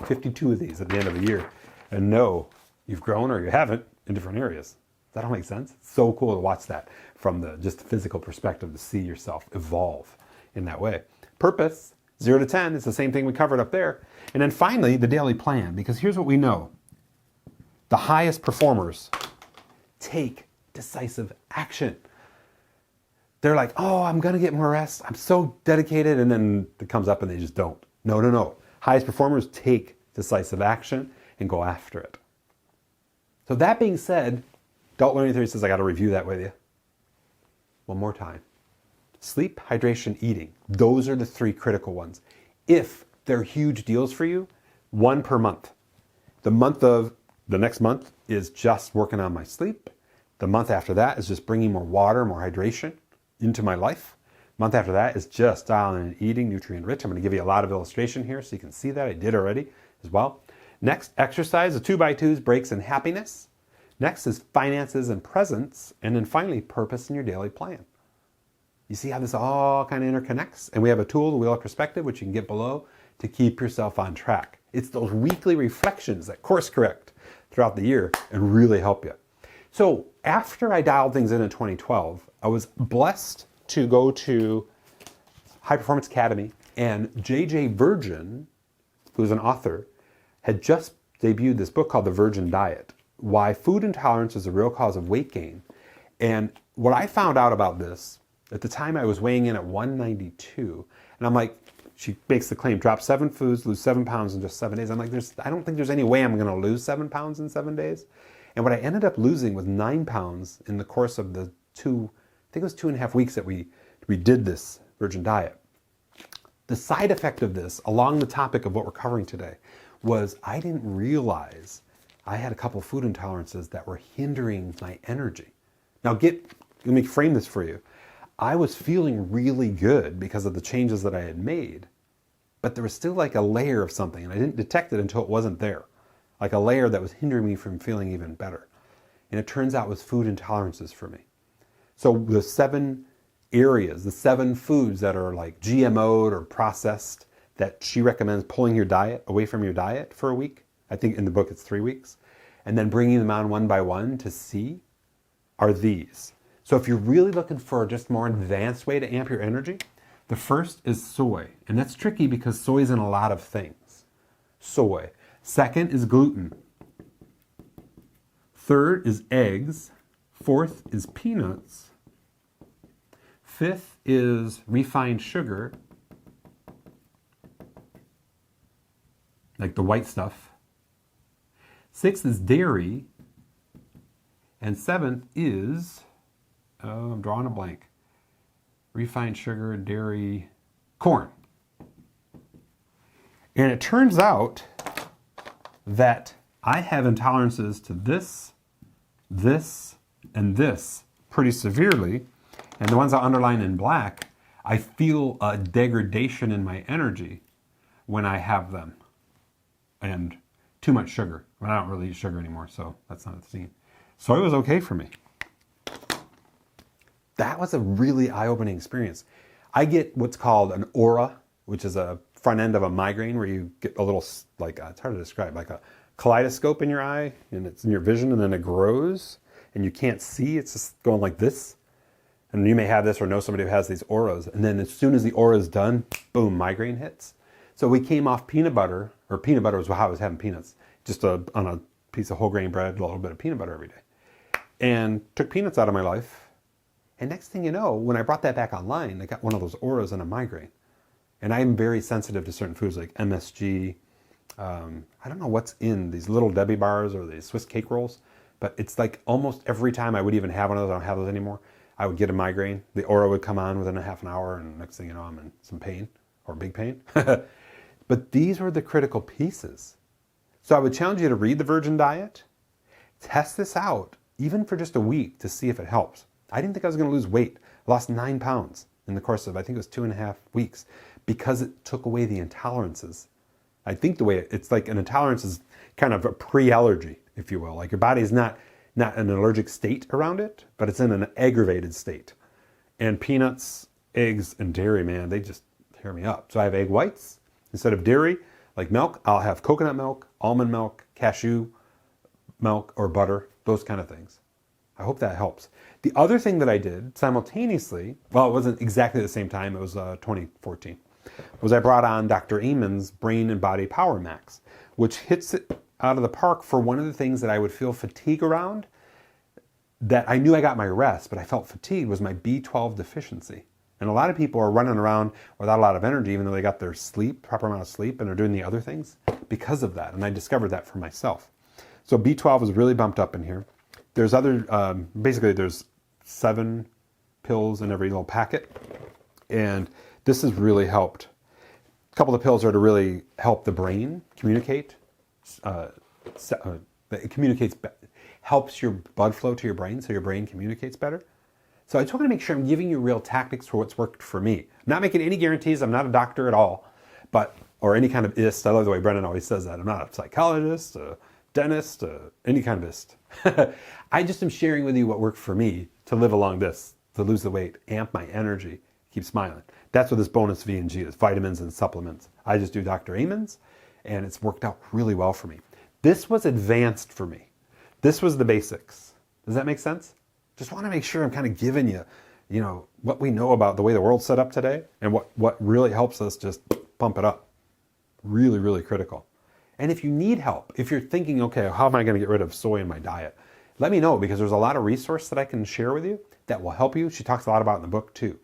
52 of these at the end of the year, and know you've grown or you haven't in different areas. Does that all make sense? It's so cool to watch that from the just physical perspective, to see yourself evolve in that way. Purpose, 0 to 10, is the same thing we covered up there. And then finally, the daily plan, because here's what we know. The highest performers take decisive action. They're like, oh, I'm going to get more rest. I'm so dedicated. And then it comes up and they just don't. No, no, no. Highest performers take decisive action and go after it. So that being said, Adult Learning Theory says I got to review that with you. One more time. Sleep, hydration, eating. Those are the 3 critical ones. If they're huge deals for you, 1 per month. The next month is just working on my sleep. The month after that is just bringing more water, more hydration into my life. Month after that is just dialing in eating, nutrient rich. I'm going to give you a lot of illustration here so you can see that. I did already as well. Next, exercise, the 2x2s, breaks, and happiness. Next is finances and presence. And then finally, purpose in your daily plan. You see how this all kind of interconnects? And we have a tool, the Wheel of Perspective, which you can get below to keep yourself on track. It's those weekly reflections that course correct throughout the year and really help you. So after I dialed things in 2012, I was blessed to go to High Performance Academy, and J.J. Virgin, who's an author, had just debuted this book called The Virgin Diet, Why Food Intolerance is a Real Cause of Weight Gain. And what I found out about this, at the time I was weighing in at 192, and I'm like, she makes the claim, drop 7 foods, lose 7 pounds in just 7 days. I'm like, I don't think there's any way I'm going to lose 7 pounds in 7 days. And what I ended up losing was 9 pounds in the course of the I think it was 2.5 weeks that we did this Virgin Diet. The side effect of this, along the topic of what we're covering today, was I didn't realize I had a couple food intolerances that were hindering my energy. Now let me frame this for you. I was feeling really good because of the changes that I had made, but there was still like a layer of something, and I didn't detect it until it wasn't there. Like a layer that was hindering me from feeling even better. And it turns out it was food intolerances for me. So the 7 areas, the 7 foods that are like GMO'd or processed, that she recommends pulling your diet away from your diet for a week. I think in the book it's 3 weeks. And then bringing them on one by one to see, are these. So if you're really looking for a just more advanced way to amp your energy, the first is soy. And that's tricky because soy is in a lot of things. Soy. Second is gluten. Third is eggs. Fourth is peanuts. Fifth is refined sugar, like the white stuff. Sixth is dairy. And 7th is, I'm drawing a blank, refined sugar, dairy, corn. And it turns out that I have intolerances to this, and this pretty severely. And the ones I underline in black, I feel a degradation in my energy when I have them. And too much sugar. Well, I don't really eat sugar anymore, so that's not a thing. Soy was okay for me. That was a really eye-opening experience. I get what's called an aura, which is a front end of a migraine where you get a little, like, it's hard to describe, like a kaleidoscope in your eye, and it's in your vision, and then it grows, and you can't see, it's just going like this. And you may have this or know somebody who has these auras, and then as soon as the aura is done, boom, migraine hits. So we came off peanut butter, or peanut butter was how I was having peanuts, just on a piece of whole grain bread, a little bit of peanut butter every day. and took peanuts out of my life. And next thing you know, when I brought that back online, I got one of those auras and a migraine. And I'm very sensitive to certain foods like MSG. I don't know what's in these little Debbie bars or these Swiss cake rolls, but it's like almost every time I would even have one of those, I don't have those anymore, I would get a migraine. The aura would come on within a half an hour, and next thing you know, I'm in some pain, or big pain. But these were the critical pieces. So I would challenge you to read the Virgin Diet, test this out, even for just a week, to see if it helps. I didn't think I was going to lose weight. I lost 9 pounds in the course of, I think it was 2.5 weeks, because it took away the intolerances. I think the way it's like an intolerance is kind of a pre-allergy, if you will. Like your body is not an allergic state around it, but it's in an aggravated state. And peanuts, eggs, and dairy, man, they just tear me up. So I have egg whites. Instead of dairy, like milk, I'll have coconut milk, almond milk, cashew milk, or butter, those kind of things. I hope that helps. The other thing that I did simultaneously, well, it wasn't exactly the same time, it was 2014, was I brought on Dr. Amen's Brain and Body Power Max, which hits it out of the park for one of the things that I would feel fatigue around, that I knew I got my rest, but I felt fatigued, was my B12 deficiency. And a lot of people are running around without a lot of energy, even though they got their sleep, proper amount of sleep, and they're doing the other things because of that. And I discovered that for myself. So B12 is really bumped up in here. There's other, basically there's 7 pills in every little packet. And this has really helped. A couple of pills are to really help the brain communicate. It communicates, helps your blood flow to your brain, so your brain communicates better. So I just want to make sure I'm giving you real tactics for what's worked for me. I'm not making any guarantees. I'm not a doctor at all, or any kind of ist. I love the way Brennan always says that. I'm not a psychologist, a dentist, any kind of ist. I just am sharing with you what worked for me to live along this, to lose the weight, amp my energy, keep smiling. That's what this bonus V&G is, vitamins and supplements. I just do Dr. Amen's, and it's worked out really well for me. This was advanced for me. This was the basics. Does that make sense? Just want to make sure I'm kind of giving you, what we know about the way the world's set up today, and what really helps us just pump it up. Really, really critical. And if you need help, if you're thinking, okay, how am I going to get rid of soy in my diet? Let me know, because there's a lot of resource that I can share with you that will help you. She talks a lot about it in the book too.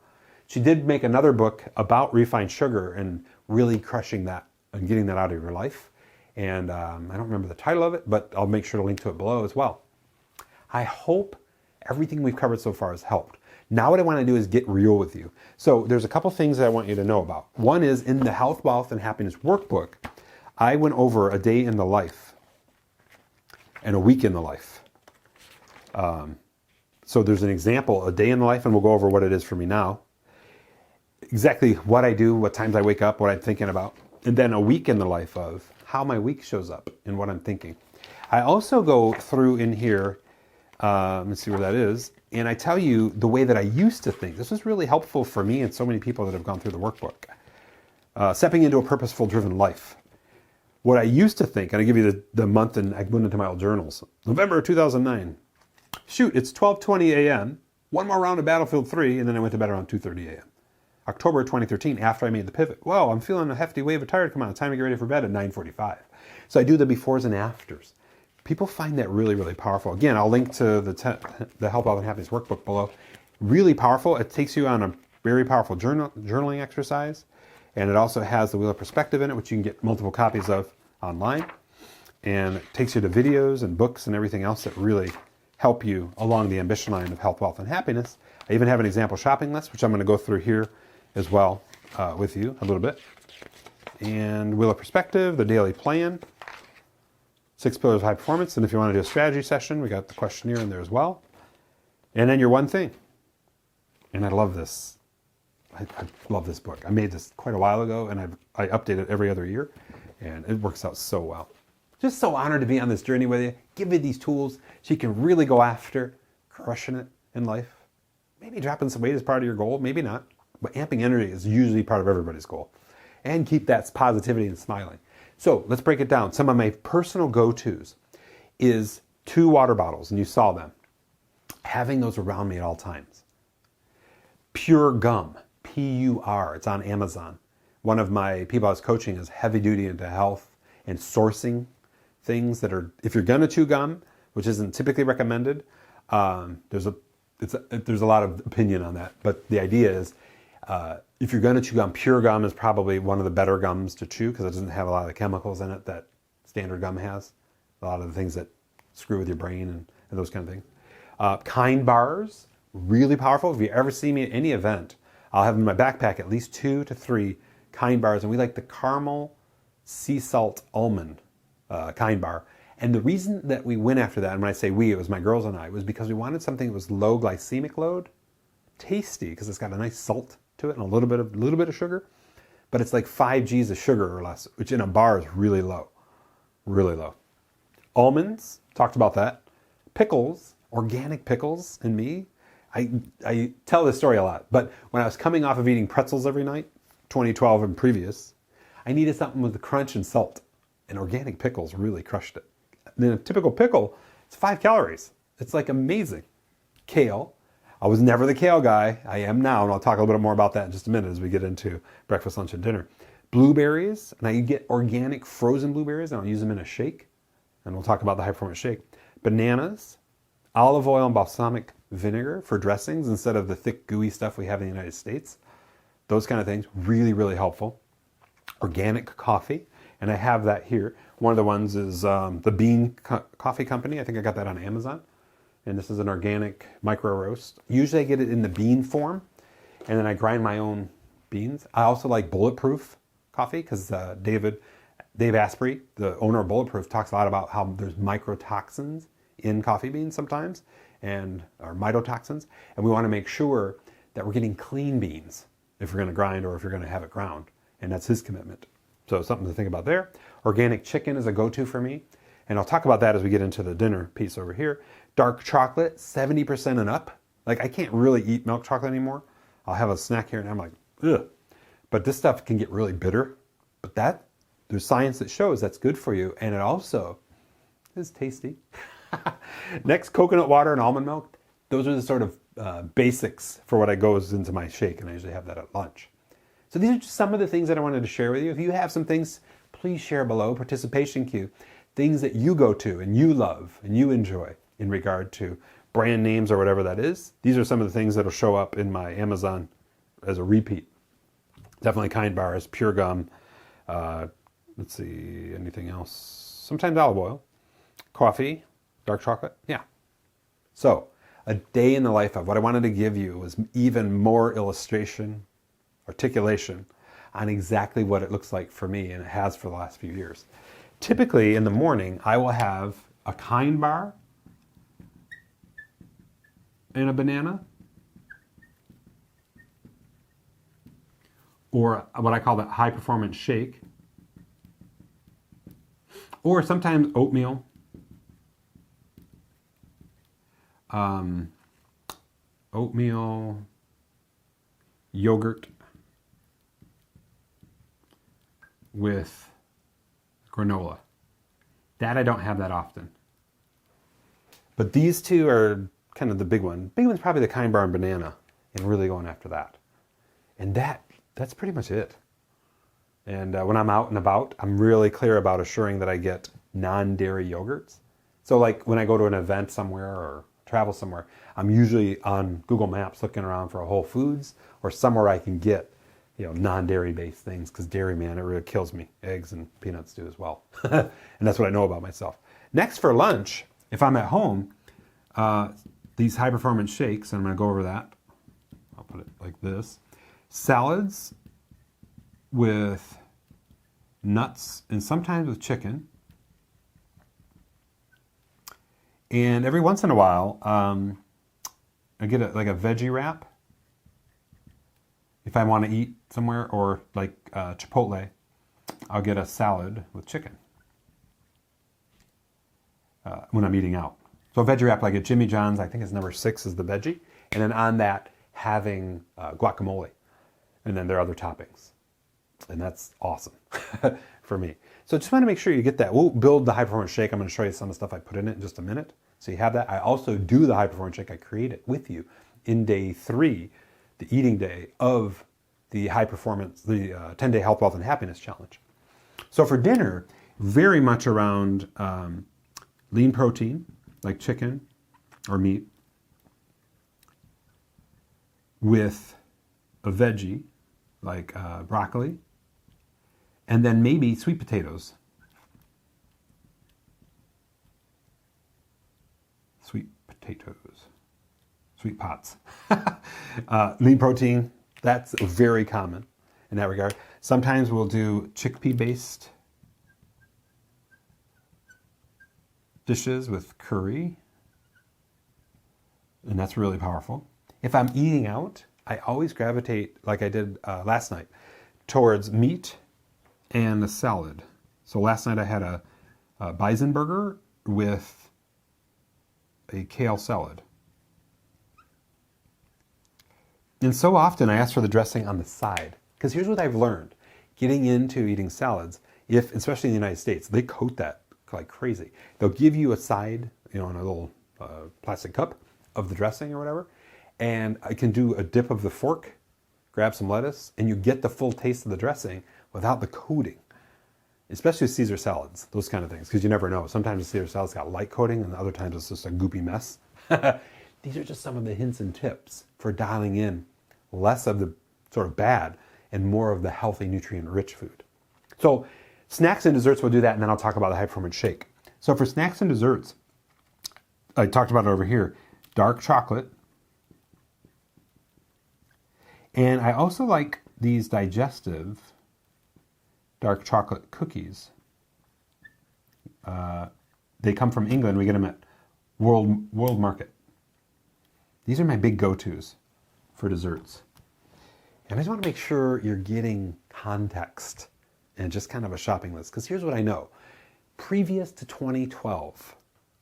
She did make another book about refined sugar and really crushing that and getting that out of your life. And I don't remember the title of it, but I'll make sure to link to it below as well. I hope everything we've covered so far has helped. Now what I want to do is get real with you. So there's a couple things that I want you to know about. One is in the Health, Wealth, and Happiness workbook, I went over a day in the life and a week in the life. So there's an example, a day in the life, and we'll go over what it is for me now. Exactly what I do, what times I wake up, what I'm thinking about. And then a week in the life of how my week shows up and what I'm thinking. I also go through in here, let's see where that is, and I tell you the way that I used to think. This was really helpful for me and so many people that have gone through the workbook. Stepping into a purposeful, driven life. What I used to think, and I give you the month, and I went into my old journals. November 2009. Shoot, it's 12:20 a.m. One more round of Battlefield 3, and then I went to bed around 2:30 a.m. October 2013, after I made the pivot. Whoa, I'm feeling a hefty wave of tired come on. Time to get ready for bed at 9:45. So I do the befores and afters. People find that really, really powerful. Again, I'll link to the Health, Wealth, and Happiness workbook below. Really powerful. It takes you on a very powerful journaling exercise. And it also has the Wheel of Perspective in it, which you can get multiple copies of online. And it takes you to videos and books and everything else that really help you along the ambition line of health, wealth, and happiness. I even have an example shopping list, which I'm going to go through here as well with you a little bit. And Wheel of Perspective, the daily plan, 6 pillars of high performance. And if you want to do a strategy session, we got the questionnaire in there as well. And then your one thing. And I love this. I love this book. I made this quite a while ago, and I update it every other year, and it works out so well. Just so honored to be on this journey with you. Give you these tools so you can really go after crushing it in life. Maybe dropping some weight is part of your goal, maybe not. But amping energy is usually part of everybody's goal. And keep that positivity and smiling. So let's break it down. Some of my personal go-tos is 2 water bottles, and you saw them. Having those around me at all times. Pure gum, P-U-R, it's on Amazon. One of my people I was coaching is heavy duty into health and sourcing things that are, if you're going to chew gum, which isn't typically recommended, There's a lot of opinion on that, but the idea is if you're going to chew gum, pure gum is probably one of the better gums to chew because it doesn't have a lot of the chemicals in it that standard gum has. A lot of the things that screw with your brain and those kind of things. Kind bars, really powerful. If you ever see me at any event, I'll have in my backpack at least 2 to 3 Kind bars, and we like the caramel sea salt almond Kind bar. And the reason that we went after that, and when I say we, it was my girls and I, was because we wanted something that was low glycemic load, tasty because it's got a nice salt to it and a little bit of sugar, but it's like 5 G's of sugar or less, which in a bar is really low, really low. Almonds, talked about that. Pickles, organic pickles, and me. I tell this story a lot, but when I was coming off of eating pretzels every night, 2012 and previous, I needed something with the crunch and salt, and organic pickles really crushed it. And then a typical pickle, it's 5 calories. It's like amazing. Kale. I was never the kale guy. I am now, and I'll talk a little bit more about that in just a minute as we get into breakfast, lunch, and dinner. Blueberries, and I get organic frozen blueberries, and I'll use them in a shake, and we'll talk about the high performance shake. Bananas, olive oil and balsamic vinegar for dressings instead of the thick, gooey stuff we have in the United States. Those kind of things, really, really helpful. Organic coffee, and I have that here. One of the ones is the Bean Coffee Company. I think I got that on Amazon. And this is an organic micro roast. Usually I get it in the bean form, and then I grind my own beans. I also like Bulletproof coffee because Dave Asprey, the owner of Bulletproof, talks a lot about how there's mycotoxins in coffee beans sometimes, or mycotoxins, and we want to make sure that we're getting clean beans if we're going to grind or if you're going to have it ground, and that's his commitment. So something to think about there. Organic chicken is a go-to for me, and I'll talk about that as we get into the dinner piece over here. Dark chocolate, 70% and up. Like, I can't really eat milk chocolate anymore. I'll have a snack here and I'm like, ugh. But this stuff can get really bitter. But there's science that shows that's good for you, and it also is tasty. Next, coconut water and almond milk. Those are the sort of basics for what goes into my shake, and I usually have that at lunch. So these are just some of the things that I wanted to share with you. If you have some things, please share below. Participation cue. Things that you go to and you love and you enjoy in regard to brand names or whatever that is. These are some of the things that will show up in my Amazon as a repeat. Definitely Kind bars, pure gum. Let's see, anything else? Sometimes olive oil, coffee, dark chocolate. Yeah. So a day in the life of, what I wanted to give you was even more illustration, articulation on exactly what it looks like for me, and it has for the last few years. Typically in the morning, I will have a Kind bar and a banana, or what I call the high performance shake, or sometimes oatmeal, yogurt with granola. That I don't have that often. But these two are kind of the big one. Big one's probably the Kind bar and banana, and really going after that. And that's pretty much it. And when I'm out and about, I'm really clear about assuring that I get non-dairy yogurts. So like when I go to an event somewhere or travel somewhere, I'm usually on Google Maps looking around for a Whole Foods or somewhere I can get, non-dairy based things, because dairy, man, it really kills me. Eggs and peanuts do as well. And that's what I know about myself. Next, for lunch, if I'm at home, these high performance shakes, and I'm going to go over that. I'll put it like this. Salads with nuts and sometimes with chicken. And every once in a while, I get a veggie wrap. If I want to eat somewhere, or like Chipotle, I'll get a salad with chicken when I'm eating out. So a veggie wrap like at Jimmy John's, I think it's number 6 is the veggie. And then on that, having guacamole. And then there are other toppings. And that's awesome for me. So just want to make sure you get that. We'll build the high performance shake. I'm going to show you some of the stuff I put in it in just a minute. So you have that. I also do the high performance shake. I create it with you in day 3, the eating day of the high performance, the 10-day health, wealth, and happiness challenge. So for dinner, very much around lean protein, like chicken or meat, with a veggie like broccoli, and then maybe sweet potatoes. Sweet potatoes. Sweet pots. Lean protein, that's very common in that regard. Sometimes we'll do chickpea-based dishes with curry, and that's really powerful. If I'm eating out, I always gravitate, like I did last night, towards meat and a salad. So last night I had a bison burger with a kale salad. And so often I ask for the dressing on the side, because here's what I've learned. Getting into eating salads, especially in the United States, they coat that like crazy. They'll give you a side, in a little plastic cup of the dressing or whatever, and I can do a dip of the fork, grab some lettuce, and you get the full taste of the dressing without the coating. Especially with Caesar salads, those kind of things, because you never know. Sometimes the Caesar salad's got light coating, and other times it's just a goopy mess. These are just some of the hints and tips for dialing in less of the sort of bad and more of the healthy, nutrient-rich food. So snacks and desserts, we'll do that, and then I'll talk about the high-performance shake. So for snacks and desserts, I talked about it over here, dark chocolate. And I also like these digestive dark chocolate cookies. They come from England. We get them at World Market. These are my big go-tos for desserts. And I just want to make sure you're getting context and just kind of a shopping list. Because here's what I know. Previous to 2012,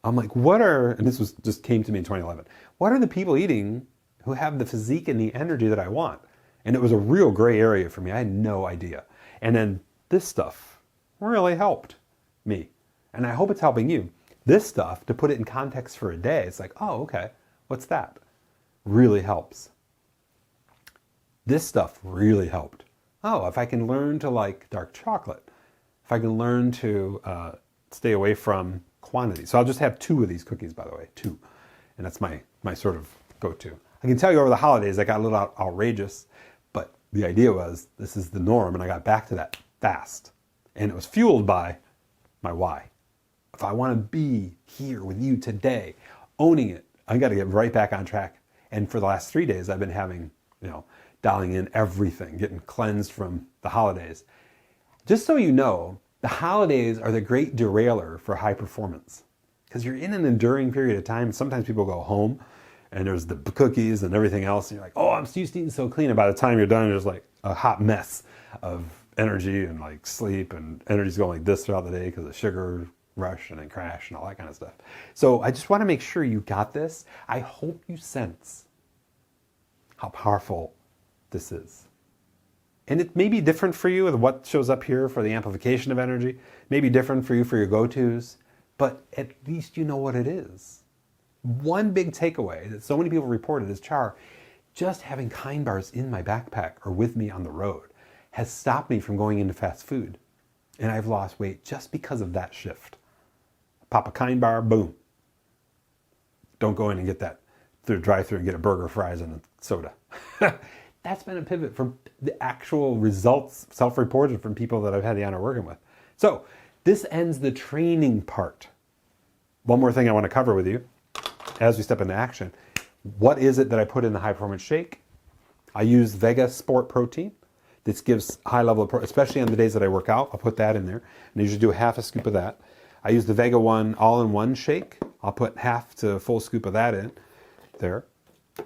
I'm like, and this just came to me in 2011, what are the people eating who have the physique and the energy that I want? And it was a real gray area for me. I had no idea. And then this stuff really helped me. And I hope it's helping you. This stuff, to put it in context for a day, it's like, oh, okay, what's that? Really helps. This stuff really helped. Oh, if I can learn to like dark chocolate, if I can learn to stay away from quantity. So I'll just have 2 of these cookies, by the way, 2. And that's my sort of go-to. I can tell you over the holidays, I got a little outrageous, but the idea was this is the norm, and I got back to that fast. And it was fueled by my why. If I want to be here with you today, owning it, I got to get right back on track. And for the last 3 days, I've been having, dialing in everything, getting cleansed from the holidays. Just so you know, the holidays are the great derailer for high performance. Because you're in an enduring period of time. Sometimes people go home and there's the cookies and everything else. And you're like, oh, I'm used to eating so clean. And by the time you're done, there's like a hot mess of energy and like sleep, and energy's going like this throughout the day because of sugar rush and then crash and all that kind of stuff. So I just want to make sure you got this. I hope you sense how powerful this is. And it may be different for you with what shows up here for the amplification of energy. Maybe different for you for your go-tos, but at least you know what it is. One big takeaway that so many people reported is, Char, just having Kind bars in my backpack or with me on the road has stopped me from going into fast food. And I've lost weight just because of that shift. Pop a Kind bar, boom. Don't go in and get that through the drive-thru and get a burger, fries, and a soda. That's been a pivot from the actual results self-reported from people that I've had the honor of working with. So this ends the training part. One more thing I want to cover with you as we step into action. What is it that I put in the high performance shake? I use Vega Sport Protein. This gives high level of protein, especially on the days that I work out. I'll put that in there. And I usually do half a scoop of that. I use the Vega One all-in-one shake. I'll put half to a full scoop of that in there.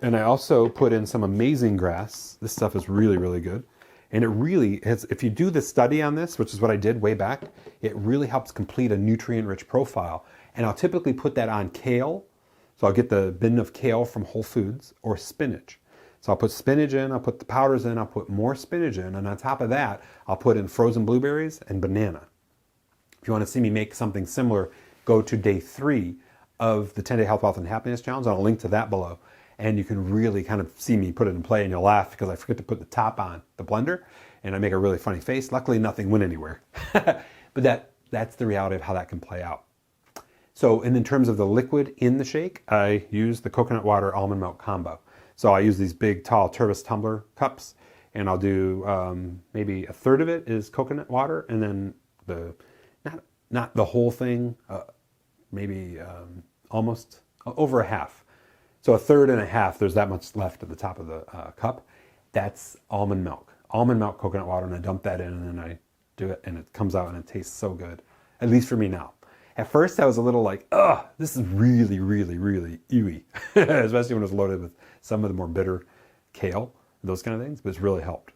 And I also put in some amazing grass. This stuff is really, really good. And it really has, if you do the study on this, which is what I did way back, it really helps complete a nutrient-rich profile. And I'll typically put that on kale. So I'll get the bin of kale from Whole Foods, or spinach. So I'll put spinach in, I'll put the powders in, I'll put more spinach in, and on top of that, I'll put in frozen blueberries and banana. If you want to see me make something similar, go to day 3 of the 10-Day Health, Wealth, and Happiness Challenge. I'll link to that below. And you can really kind of see me put it in play, and you'll laugh because I forget to put the top on the blender and I make a really funny face. Luckily, nothing went anywhere. But that's the reality of how that can play out. So, and in terms of the liquid in the shake, I use the coconut water almond milk combo. So I use these big, tall Turvis tumbler cups, and I'll do maybe a third of it is coconut water, and then not the whole thing, maybe almost over a half. So a third and a half, there's that much left at the top of the cup. That's almond milk, coconut water, and I dump that in, and then I do it, and it comes out, and it tastes so good, at least for me now. At first, I was a little like, ugh, this is really, really, really ewy, especially when it was loaded with some of the more bitter kale, those kind of things, but it's really helped.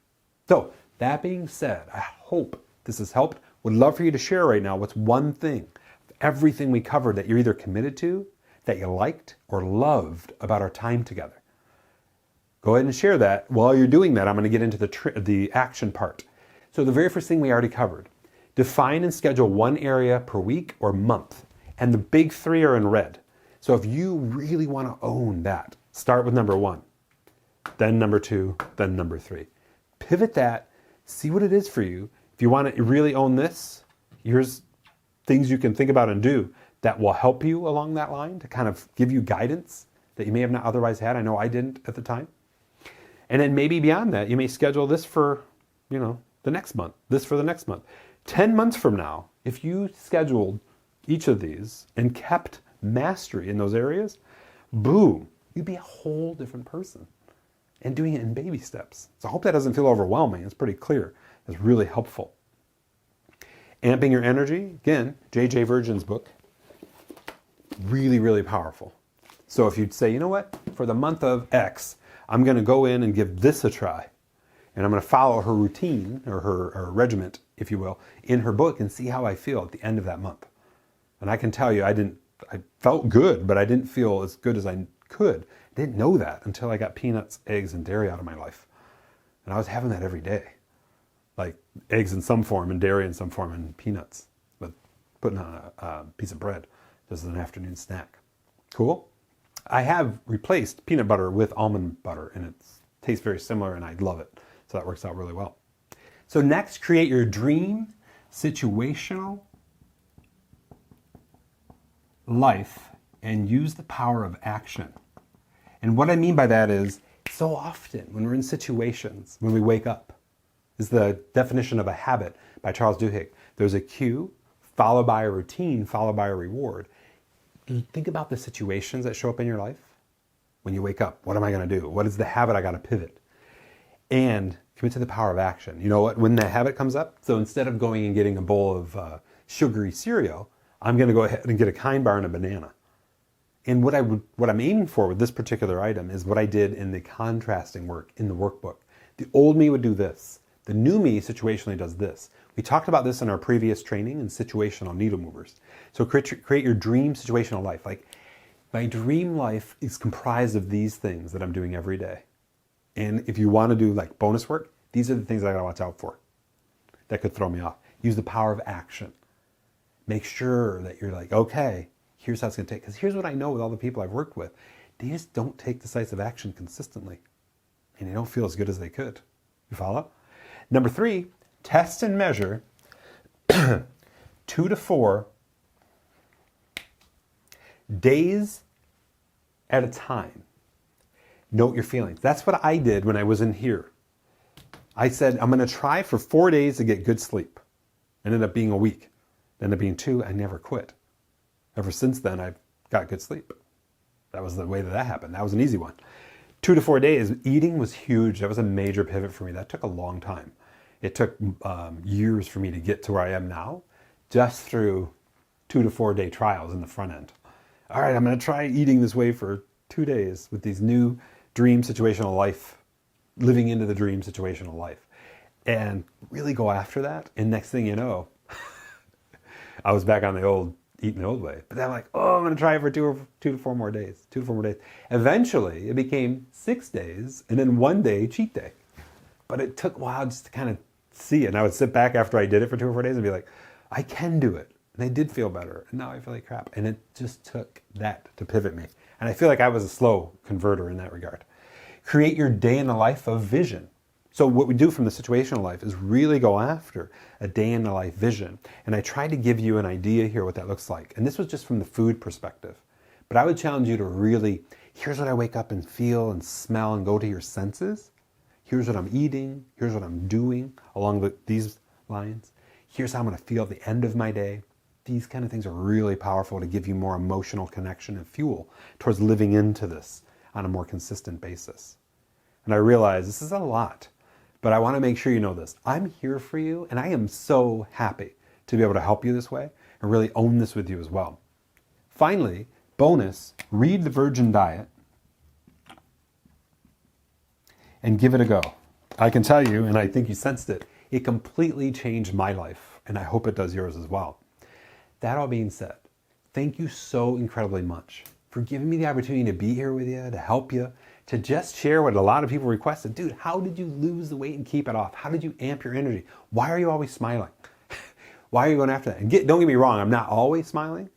So that being said, I hope this has helped. Would love for you to share right now what's one thing, everything we covered that you're either committed to, that you liked, or loved about our time together. Go ahead and share that. While you're doing that, I'm going to get into the action part. So the very first thing we already covered. Define and schedule one area per week or month. And the big three are in red. So if you really want to own that, start with number 1, then number 2, then number 3. Pivot that, see what it is for you. If you want to really own this, here's things you can think about and do that will help you along that line to kind of give you guidance that you may have not otherwise had. I know I didn't at the time. And then maybe beyond that, you may schedule this for, the next month, this for the next month. 10 months from now, if you scheduled each of these and kept mastery in those areas, boom, you'd be a whole different person. And doing it in baby steps. So I hope that doesn't feel overwhelming. It's pretty clear. It's really helpful. Amping your energy, again, J.J. Virgin's book. Really, really powerful. So if you'd say, you know what, for the month of X, I'm going to go in and give this a try. And I'm going to follow her routine, or her regiment, if you will, in her book and see how I feel at the end of that month. And I can tell you, I felt good, but I didn't feel as good as I could. I didn't know that until I got peanuts, eggs, and dairy out of my life. And I was having that every day. Like eggs in some form and dairy in some form and peanuts. But putting on a piece of bread just as an afternoon snack. Cool? I have replaced peanut butter with almond butter, and it tastes very similar, and I love it. So that works out really well. So next, create your dream situational life and use the power of action. And what I mean by that is, so often when we're in situations, when we wake up, is the definition of a habit by Charles Duhigg. There's a cue, followed by a routine, followed by a reward. Think about the situations that show up in your life. When you wake up, what am I going to do? What is the habit I got to pivot? And commit to the power of action. You know what? When that habit comes up, so instead of going and getting a bowl of sugary cereal, I'm going to go ahead and get a Kind Bar and a banana. And what I'm aiming for with this particular item is what I did in the contrasting work in the workbook. The old me would do this. The new me situationally does this. We talked about this in our previous training in situational needle movers. So create your dream situational life. Like, my dream life is comprised of these things that I'm doing every day. And if you want to do like bonus work, these are the things I got to watch out for that could throw me off. Use the power of action. Make sure that you're like, okay, here's how it's going to take. Because here's what I know with all the people I've worked with. They just don't take decisive action consistently. And they don't feel as good as they could. You follow? Number 3, test and measure 2 to 4 days at a time. Note your feelings. That's what I did when I was in here. I said, I'm going to try for 4 days to get good sleep. Ended up being a week. Ended up being 2. I never quit. Ever since then, I've got good sleep. That was the way that happened. That was an easy one. 2 to 4 days. Eating was huge. That was a major pivot for me. That took a long time. It took years for me to get to where I am now, just through 2 to 4 day trials in the front end. All right, I'm going to try eating this way for 2 days with these new dream situational life, living into the dream situational life, and really go after that. And next thing you know, I was back on the old, eating the old way. But then I'm like, oh, I'm going to try it for 2 to 4 more days, 2 to 4 more days. Eventually, it became 6 days, and then 1 day cheat day. But it took a while just to kind of see it. And I would sit back after I did it for 2 or 4 days and be like, I can do it. And I did feel better. And now I feel like crap. And it just took that to pivot me. And I feel like I was a slow converter in that regard. Create your day in the life of vision. So what we do from the situational life is really go after a day in the life vision. And I tried to give you an idea here what that looks like. And this was just from the food perspective. But I would challenge you to really Here's what I wake up and feel and smell and go to your senses. Here's what I'm eating. Here's what I'm doing along these lines. Here's how I'm going to feel at the end of my day. These kind of things are really powerful to give you more emotional connection and fuel towards living into this on a more consistent basis. And I realize this is a lot, but I want to make sure you know this. I'm here for you, and I am so happy to be able to help you this way and really own this with you as well. Finally, bonus, read The Virgin Diet and give it a go. I can tell you, and I think you sensed it, it completely changed my life, and I hope it does yours as well. That all being said, thank you so incredibly much for giving me the opportunity to be here with you, to help you, to just share what a lot of people requested. Dude, how did you lose the weight and keep it off? How did you amp your energy? Why are you always smiling? Why are you going after that? And don't get me wrong, I'm not always smiling,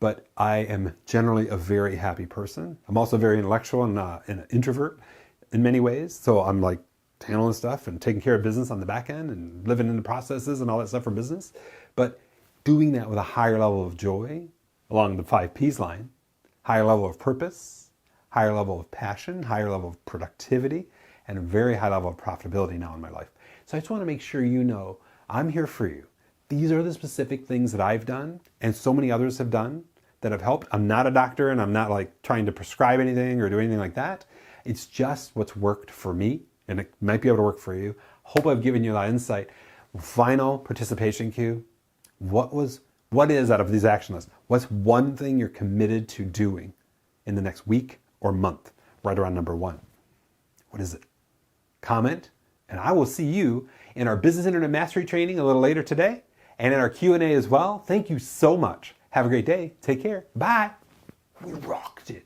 but I am generally a very happy person. I'm also very intellectual and an introvert in many ways. So I'm like handling stuff and taking care of business on the back end and living in the processes and all that stuff for business. But doing that with a higher level of joy along the 5 Ps line, higher level of purpose, higher level of passion, higher level of productivity, and a very high level of profitability now in my life. So I just want to make sure you know I'm here for you. These are the specific things that I've done and so many others have done that have helped. I'm not a doctor and I'm not like trying to prescribe anything or do anything like that. It's just what's worked for me, and it might be able to work for you. Hope I've given you that insight. Final participation cue. What is out of these action lists? What's one thing you're committed to doing in the next week or month, right around number 1? What is it? Comment, and I will see you in our Business Internet Mastery training a little later today, and in our Q&A as well. Thank you so much. Have a great day. Take care. Bye. We rocked it.